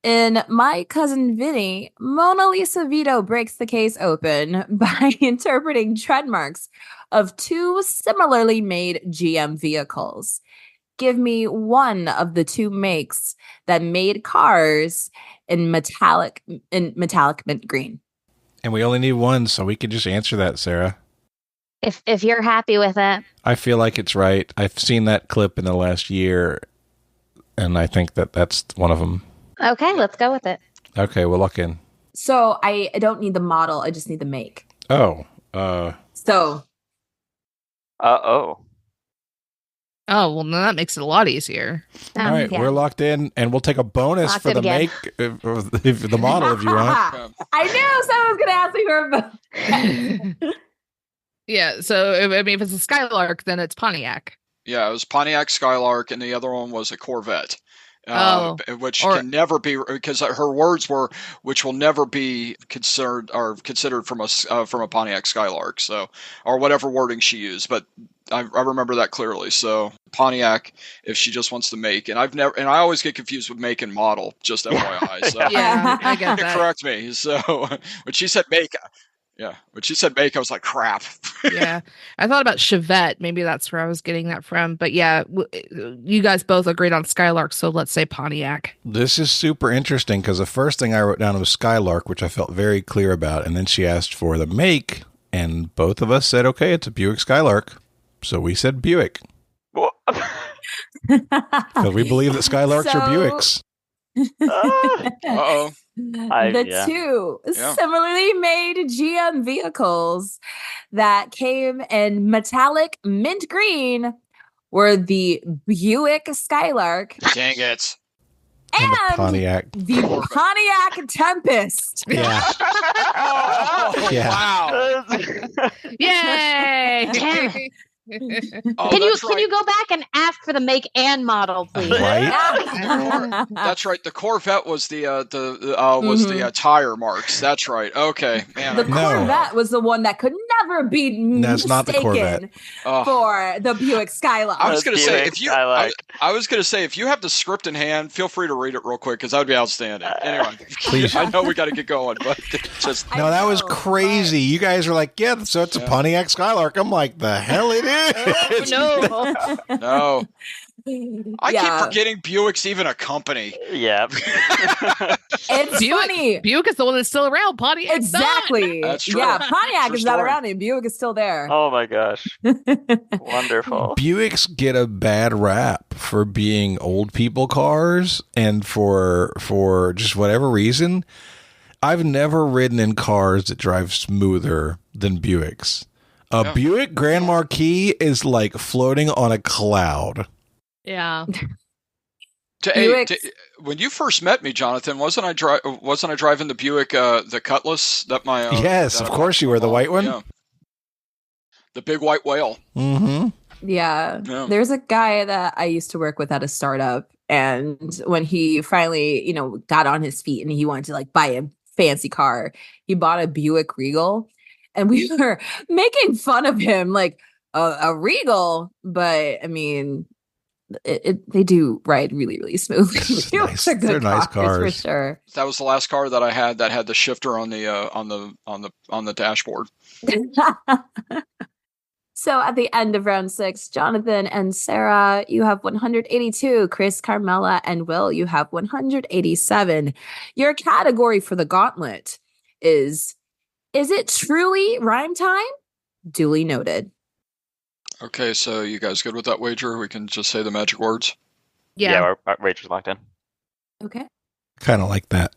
In My Cousin Vinny, Mona Lisa Vito breaks the case open by interpreting trademarks of 2 similarly made GM vehicles. Give me one of the 2 makes that made cars in metallic mint green. And we only need one, so we can just answer that, Sarah. If you're happy with it. I feel like it's right. I've seen that clip in the last year, and I think that's one of them. Okay, let's go with it. Okay, we'll lock in. So I don't need the model. I just need the make. Oh. So. Oh, well, then that makes it a lot easier. All right, we're locked in, and we'll take a bonus for the make, the model if you want. I knew someone was going to ask me for a bonus. Yeah, so if it's a Skylark, then it's Pontiac. Yeah, it was Pontiac Skylark, and the other one was a Corvette. Which can never be, because her words were, which will never be considered from a Pontiac Skylark, so, or whatever wording she used, but I remember that clearly. So Pontiac, if she just wants to make, and I always get confused with make and model, just FYI. So yeah, I get that. Correct me. So when she said make. Yeah, when she said make, I was like, crap. Yeah, I thought about Chevette. Maybe that's where I was getting that from. But yeah, you guys both agreed on Skylark, so let's say Pontiac. This is super interesting because the first thing I wrote down was Skylark, which I felt very clear about. And then she asked for the make, and both of us said, okay, it's a Buick Skylark. So we said Buick. Because we believe that Skylarks are Buicks. Uh-oh. The 2 similarly made GM vehicles that came in metallic mint green were the Buick Skylark. Dang it. And the Pontiac Tempest. Yeah. Wow. Yay. Can you go back and ask for the make and model, please? Right. That's right. The Corvette was the tire marks. That's right. Okay, man. The Corvette was the one that could never be That's not the Corvette. For the Buick Skylark. I was going to say if you have the script in hand, feel free to read it real quick because that would be outstanding. Anyway, please. I know we got to get going, but just no, that was crazy. You guys were like, yeah, so it's a Pontiac Skylark. I'm like, the hell it is. No. I keep forgetting Buick's even a company. Yeah. It's funny. Buick is the one that's still around. Pontiac. Exactly. That's true. Yeah, Pontiac True is not story. around and Buick is still there. Oh my gosh. Wonderful. Buicks get a bad rap for being old people cars and for just whatever reason. I've never ridden in cars that drive smoother than Buicks. A Buick Grand Marquis is like floating on a cloud. Yeah. When you first met me, Jonathan, wasn't I driving the Buick, the Cutlass? That my yes, of course you were the white one. Yeah. The big white whale. Mm-hmm. Yeah. Yeah. There's a guy that I used to work with at a startup. And when he finally, got on his feet and he wanted to like buy a fancy car, he bought a Buick Regal. And we were making fun of him, like a Regal. But I mean, they do ride really, really smoothly. Nice. They're good They're nice for cars. sure. That was the last car that I had that had the shifter on the dashboard. So at the end of round 6, Jonathan and Sara, you have 182. Chris, Carmela, and Will, you have 187. Your category for the gauntlet is it truly rhyme time? Duly noted. Okay, so you guys good with that wager? We can just say the magic words. Yeah, our wager's locked in. Okay. Kind of like that.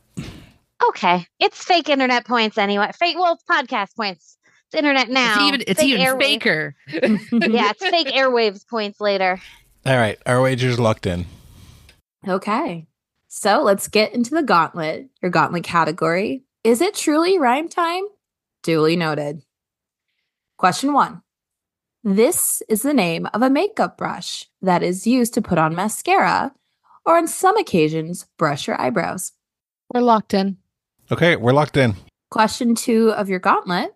Okay. It's fake internet points anyway. Fake, well, it's podcast points. It's internet now. It's even faker. Yeah, it's fake airwaves points later. All right. Our wager's locked in. Okay. So let's get into the gauntlet. Your gauntlet category. Is it truly rhyme time? Duly noted. Question 1. This is the name of a makeup brush that is used to put on mascara or on some occasions brush your eyebrows. We're locked in. Okay, we're locked in. Question 2 of your gauntlet.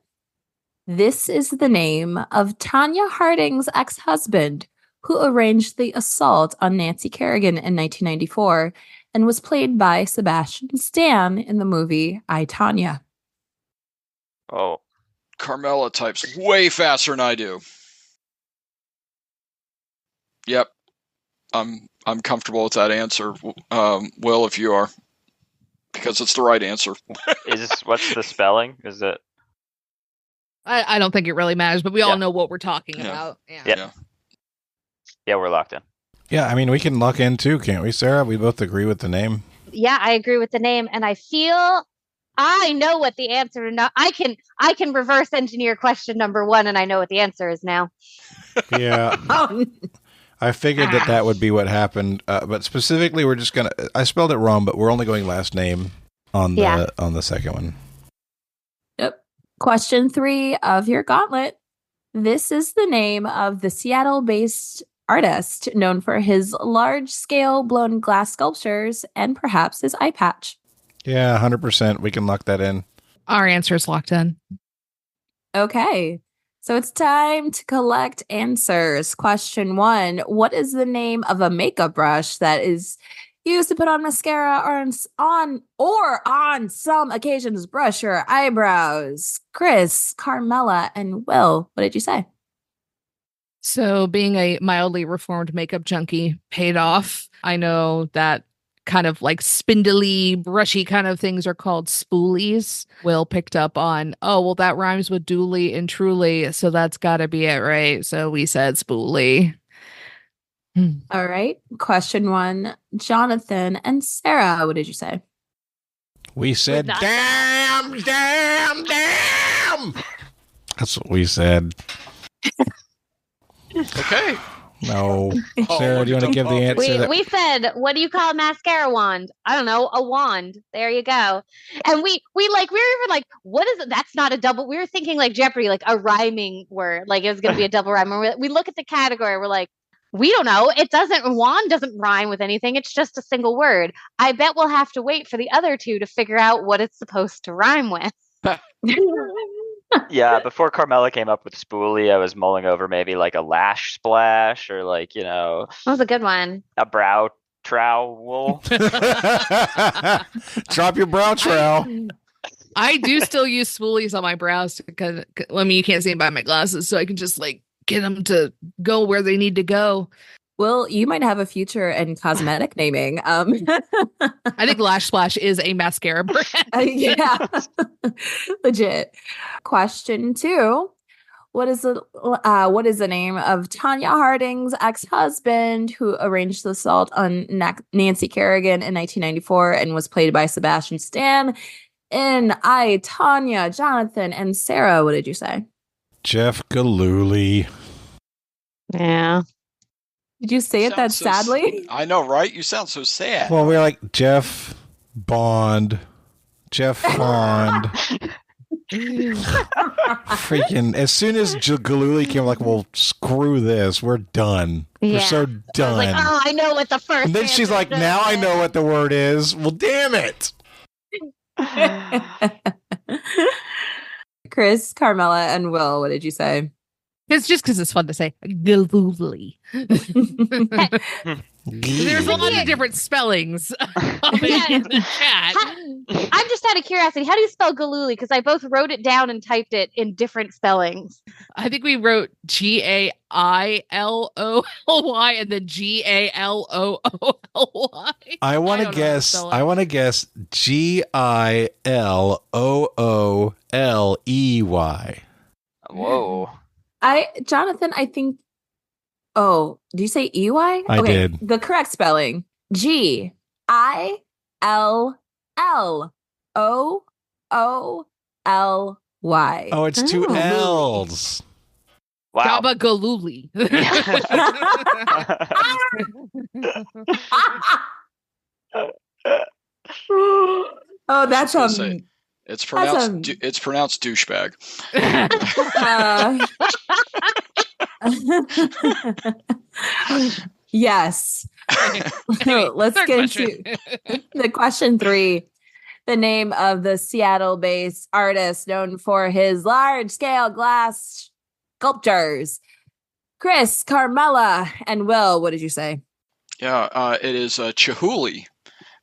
This is the name of Tanya Harding's ex-husband who arranged the assault on Nancy Kerrigan in 1994 and was played by Sebastian Stan in the movie I, Tanya. Oh. Carmela types way faster than I do. Yep. I'm comfortable with that answer. Will, if you are. Because it's the right answer. What's the spelling? Is it? I don't think it really matters, but we all know what we're talking about. Yeah, we're locked in. Yeah, I mean, we can lock in too, can't we, Sara? We both agree with the name. Yeah, I agree with the name, and I feel I know what the answer. Now I can reverse engineer question number 1, and I know what the answer is now. Yeah. I figured that would be what happened, but specifically, we're just gonna. I spelled it wrong, but we're only going last name on the second one. Yep. Question 3 of your gauntlet. This is the name of the Seattle-based artist known for his large-scale blown glass sculptures and perhaps his eye patch. Yeah, 100%. We can lock that in. Our answer is locked in. Okay. So it's time to collect answers. Question 1. What is the name of a makeup brush that is used to put on mascara or on some occasions brush your eyebrows? Chris, Carmela, and Will, what did you say? So being a mildly reformed makeup junkie paid off. I know that kind of like spindly, brushy kind of things are called spoolies. Will picked up on, that rhymes with duly and truly, so that's got to be it, right? So we said spoolie. All right. Question 1. Jonathan and Sara, what did you say? We said, damn. That's what we said. Okay. No. Sara, do you want to give the answer? We said, what do you call a mascara wand? I don't know, a wand. There you go. And we were even like, what is it? That's not a double. We were thinking like Jeopardy, like a rhyming word, like it was going to be a double rhyme. And we look at the category, we're like, we don't know. Wand doesn't rhyme with anything. It's just a single word. I bet we'll have to wait for the other two to figure out what it's supposed to rhyme with. Yeah, before Carmela came up with spoolie, I was mulling over maybe like a lash splash or like, That was a good one. A brow trowel. Drop your brow trowel. I do still use spoolies on my brows because, you can't see them by my glasses, so I can just like get them to go where they need to go. Well, you might have a future in cosmetic naming. I think Lash Splash is a mascara brand. Yeah, legit. Question 2. What is the name of Tanya Harding's ex-husband who arranged the assault on Nancy Kerrigan in 1994 and was played by Sebastian Stan in I, Tanya? Jonathan and Sara, what did you say? Jeff Gillooly. Yeah. Did you say it that sadly? I know, right? You sound so sad. Well, we're like Jeff Bond, Jeff Fond. Freaking, as soon as Galooly came, like, well, screw this. We're done. We're so done. I was like, oh, I know what the first. And then she's like, now I know what the word is. Well, damn it. Chris, Carmela, and Will, what did you say? It's just because it's fun to say. Galooly. There's a lot of different spellings in the chat. I'm just out of curiosity. How do you spell Galooly? Because I both wrote it down and typed it in different spellings. I think we wrote Gailolly and then Galooly. I want to guess. I want to guess Gillooley. Whoa. Jonathan, I think. Oh, did you say EY? I did. The correct spelling: GILLOOLY. Oh, it's two L's. Wow. Gabagalooly. Oh, that's it's pronounced douchebag. Yes. Let's get into the question 3. The name of the Seattle-based artist known for his large-scale glass sculptures. Chris, Carmela, and Will, what did you say? Yeah, it is Chihuly.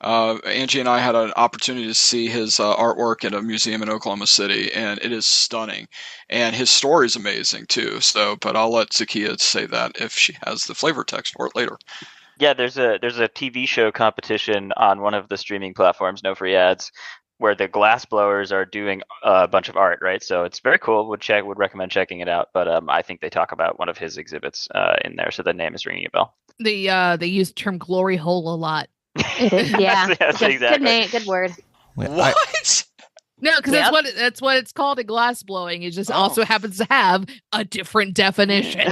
Angie and I had an opportunity to see his artwork at a museum in Oklahoma City, and it is stunning. And his story is amazing too. But I'll let Zahkia say that if she has the flavor text for it later. Yeah, there's a TV show competition on one of the streaming platforms, no free ads, where the glass blowers are doing a bunch of art, right? So it's very cool. Would recommend checking it out. But I think they talk about one of his exhibits in there, so the name is ringing a bell. They use the term glory hole a lot. Yeah, yes, good exactly. name, good word. What? No, because that's what it's called in glass blowing. It just also happens to have a different definition.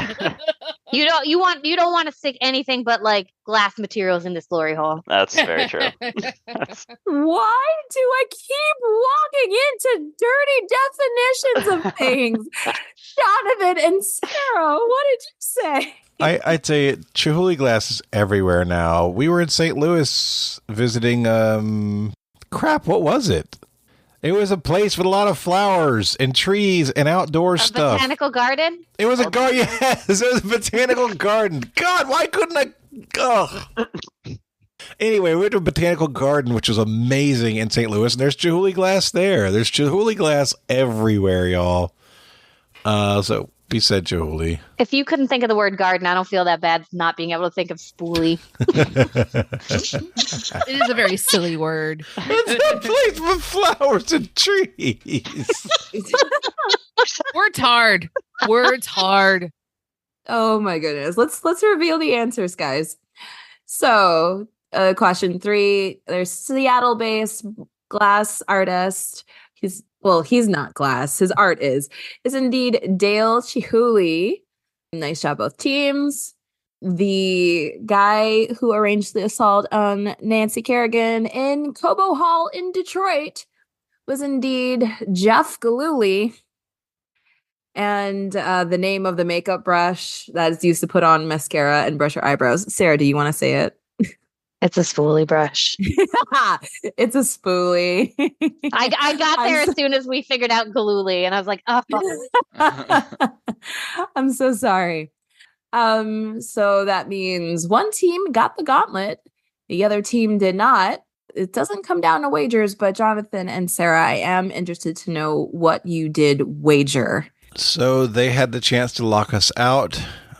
You don't want to stick anything but like glass materials in this glory hole. That's very true. Why do I keep walking into dirty definitions of things? Jonathan and Sarah, what did you say? I'd say Chihuly glass is everywhere now. We were in St. Louis visiting, what was it? It was a place with a lot of flowers and trees and outdoor stuff. Botanical garden? It was a garden. Yes, it was a botanical garden. God, why couldn't I? Ugh. Anyway, we went to a botanical garden, which was amazing in St. Louis, and there's Chihuly glass there. There's Chihuly glass everywhere, y'all. So we said Chihuly. If you couldn't think of the word garden, I don't feel that bad not being able to think of spoolie. It is a very silly word. It's a place with flowers and trees. Words hard. Words hard. Oh my goodness. Let's reveal the answers, guys. So, question 3, there's Seattle-based glass artist. He's not glass. His art is indeed Dale Chihuly. Nice job, both teams. The guy who arranged the assault on Nancy Kerrigan in Cobo Hall in Detroit was indeed Jeff Galooly. And the name of the makeup brush that is used to put on mascara and brush your eyebrows. Sarah, do you want to say it? It's a spoolie brush. It's a spoolie. I got there as soon as we figured out Galooly, and I was like, oh. I'm so sorry. So that means one team got the gauntlet. The other team did not. It doesn't come down to wagers, but Jonathan and Sarah, I am interested to know what you did wager. So they had the chance to lock us out.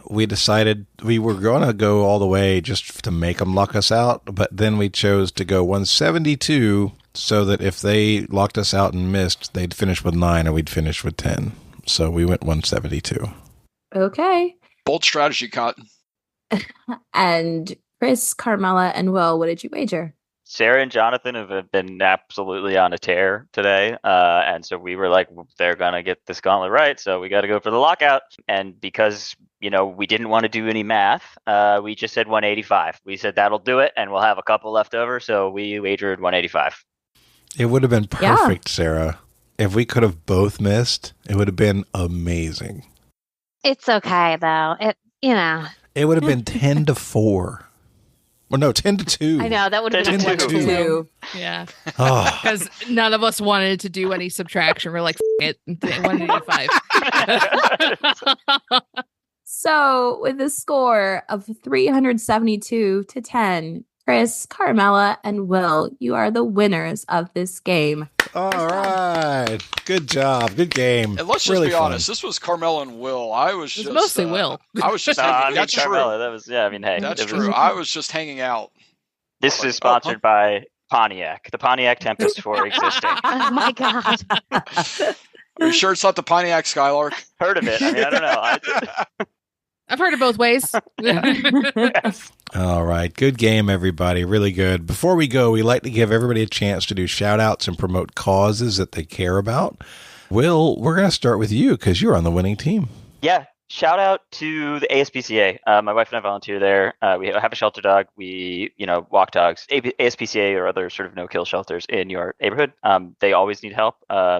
We decided we were going to go all the way just to make them lock us out, but then we chose to go 172 so that if they locked us out and missed, they'd finish with 9 and we'd finish with 10. So we went 172. Okay. Bold strategy, Cotton. And Chris, Carmela, and Will, what did you wager? Sarah and Jonathan have been absolutely on a tear today. And so we were like, they're going to get this gauntlet right. So we got to go for the lockout. And because, we didn't want to do any math, we just said 185. We said that'll do it. And we'll have a couple left over. So we wagered 185. It would have been perfect, Sarah. if we could have both missed, it would have been amazing. It's okay though. It would have been 10-4. Well, no, 10-2. I know that would have been 10-2. Yeah. Oh. Because none of us wanted to do any subtraction. We're like, F it, 185. So, with a score of 372-10, Chris, Carmela, and Will, you are the winners of this game. All right. Good job. Good game. And let's just really be fun. honest. This was Carmela and Will. I was just mostly Will. I was just. That's Carmela, true. that was hey, that's true. I was just hanging out. This is sponsored by Pontiac, the Pontiac Tempest for existing. Oh my god! Are you sure it's not the Pontiac Skylark? Heard of it? I mean, I don't know. I've heard it both ways. Yes. All right. Good game, everybody. Really good. Before we go, we like to give everybody a chance to do shout outs and promote causes that they care about. Will, we're going to start with you because you're on the winning team. Yeah. Shout out to the ASPCA. My wife and I volunteer there. We have a shelter dog. We, walk dogs. ASPCA or other sort of no-kill shelters in your neighborhood. They always need help.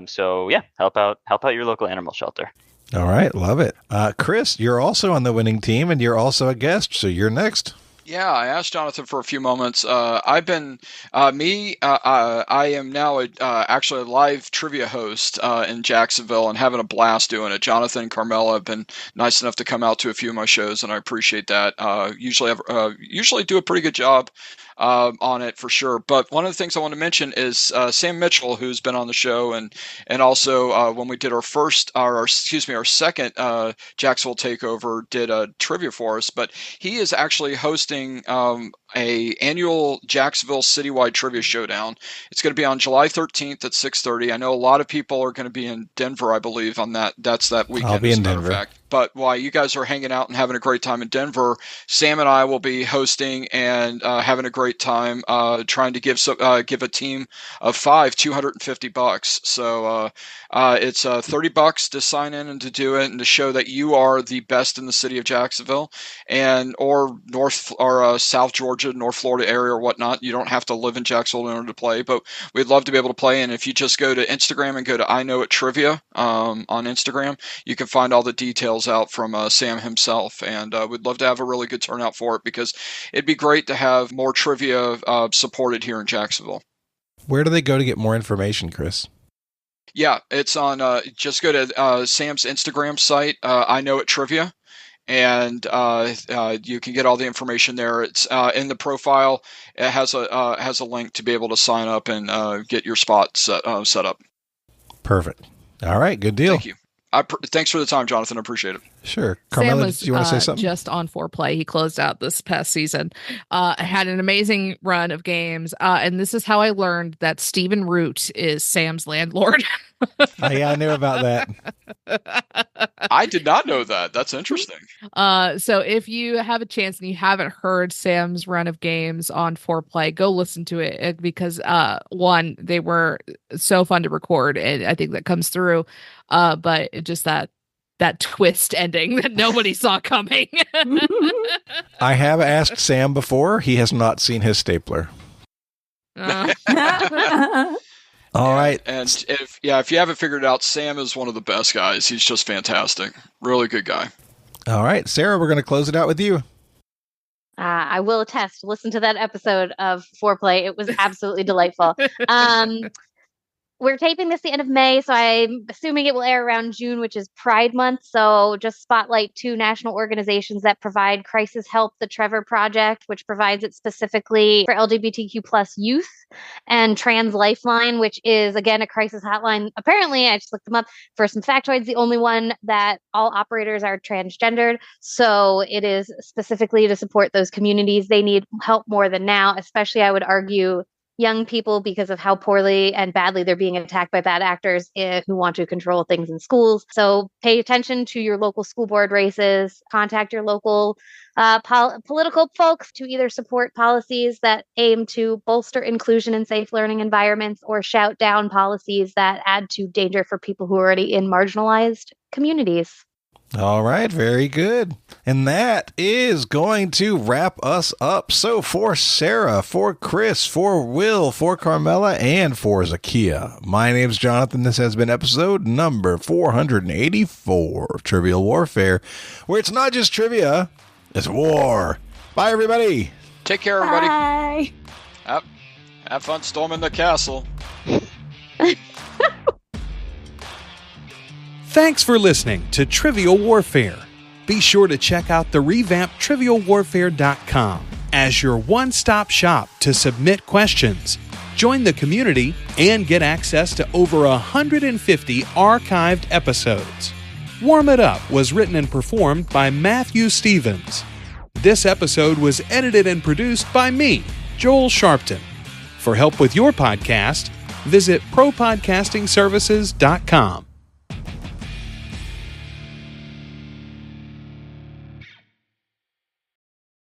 So yeah, help out your local animal shelter. All right. Love it. Chris, you're also on the winning team and you're also a guest. So you're next. Yeah, I asked Jonathan for a few moments. I am now actually a live trivia host in Jacksonville and having a blast doing it. Jonathan and Carmela have been nice enough to come out to a few of my shows, and I appreciate that. Usually do a pretty good job on it for sure. But one of the things I want to mention is Sam Mitchell, who's been on the show, and also when we did our second Jacksonville takeover, did a trivia for us. But he is actually hosting a annual Jacksonville citywide trivia showdown. It's going to be on July 13th at 6:30. I know a lot of people are going to be in Denver, I believe, on that. That's that weekend. I'll be in Denver. Fact. But while you guys are hanging out and having a great time in Denver, Sam and I will be hosting and having a great time trying to give a team of 5 $250. So it's $30 to sign in and to do it and to show that you are the best in the city of Jacksonville or North or South Georgia, North Florida area or whatnot. You don't have to live in Jacksonville in order to play, but we'd love to be able to play. And if you just go to Instagram and go to I Know It Trivia on Instagram, you can find all the details out from Sam himself. And we'd love to have a really good turnout for it because it'd be great to have more trivia supported here in Jacksonville. Where do they go to get more information, Chris? Yeah, it's on, just go to Sam's Instagram site, I Know It Trivia. And you can get all the information there. It's in the profile. It has a link to be able to sign up and get your spot set up. Perfect. All right. Good deal. Thank you. Thanks for the time, Jonathan. I appreciate it. Sure. Carmela, do you want to say something? Just on Foreplay. He closed out this past season. Had an amazing run of games. And this is how I learned that Stephen Root is Sam's landlord. Yeah, I knew about that. I did not know that. That's interesting. So if you have a chance and you haven't heard Sam's run of games on Foreplay, go listen to it because one, they were so fun to record, and I think that comes through. But it just that twist ending that nobody saw coming. I have asked Sam before. He has not seen his stapler. All right. And if you haven't figured it out, Sam is one of the best guys. He's just fantastic. Really good guy. All right, Sarah, we're going to close it out with you. I will attest. Listen to that episode of Foreplay. It was absolutely delightful. We're taping this the end of May, so I'm assuming it will air around June, which is Pride Month. So just spotlight 2 national organizations that provide crisis help, the Trevor Project, which provides it specifically for LGBTQ plus youth, and Trans Lifeline, which is, again, a crisis hotline. Apparently, I just looked them up for some factoids, the only one that all operators are transgendered. So it is specifically to support those communities. They need help more than now, especially, I would argue, young people, because of how poorly and badly they're being attacked by bad actors who want to control things in schools. So pay attention to your local school board races, contact your local political folks to either support policies that aim to bolster inclusion in safe learning environments or shout down policies that add to danger for people who are already in marginalized communities. All right, very good. And that is going to wrap us up. So for Sarah, for Chris, for Will, for Carmela, and for Zahkia, my name's Jonathan. This has been episode number 484 of Trivial Warfare, where it's not just trivia, it's war. Bye, everybody. Take care, everybody. Bye. Have fun storming the castle. Thanks for listening to Trivial Warfare. Be sure to check out the revamped TRIVIALWarfare.com as your one-stop shop to submit questions, join the community, and get access to over 150 archived episodes. Warm It Up was written and performed by Matthew Stevens. This episode was edited and produced by me, Joel Sharpton. For help with your podcast, visit ProPodcastingServices.com.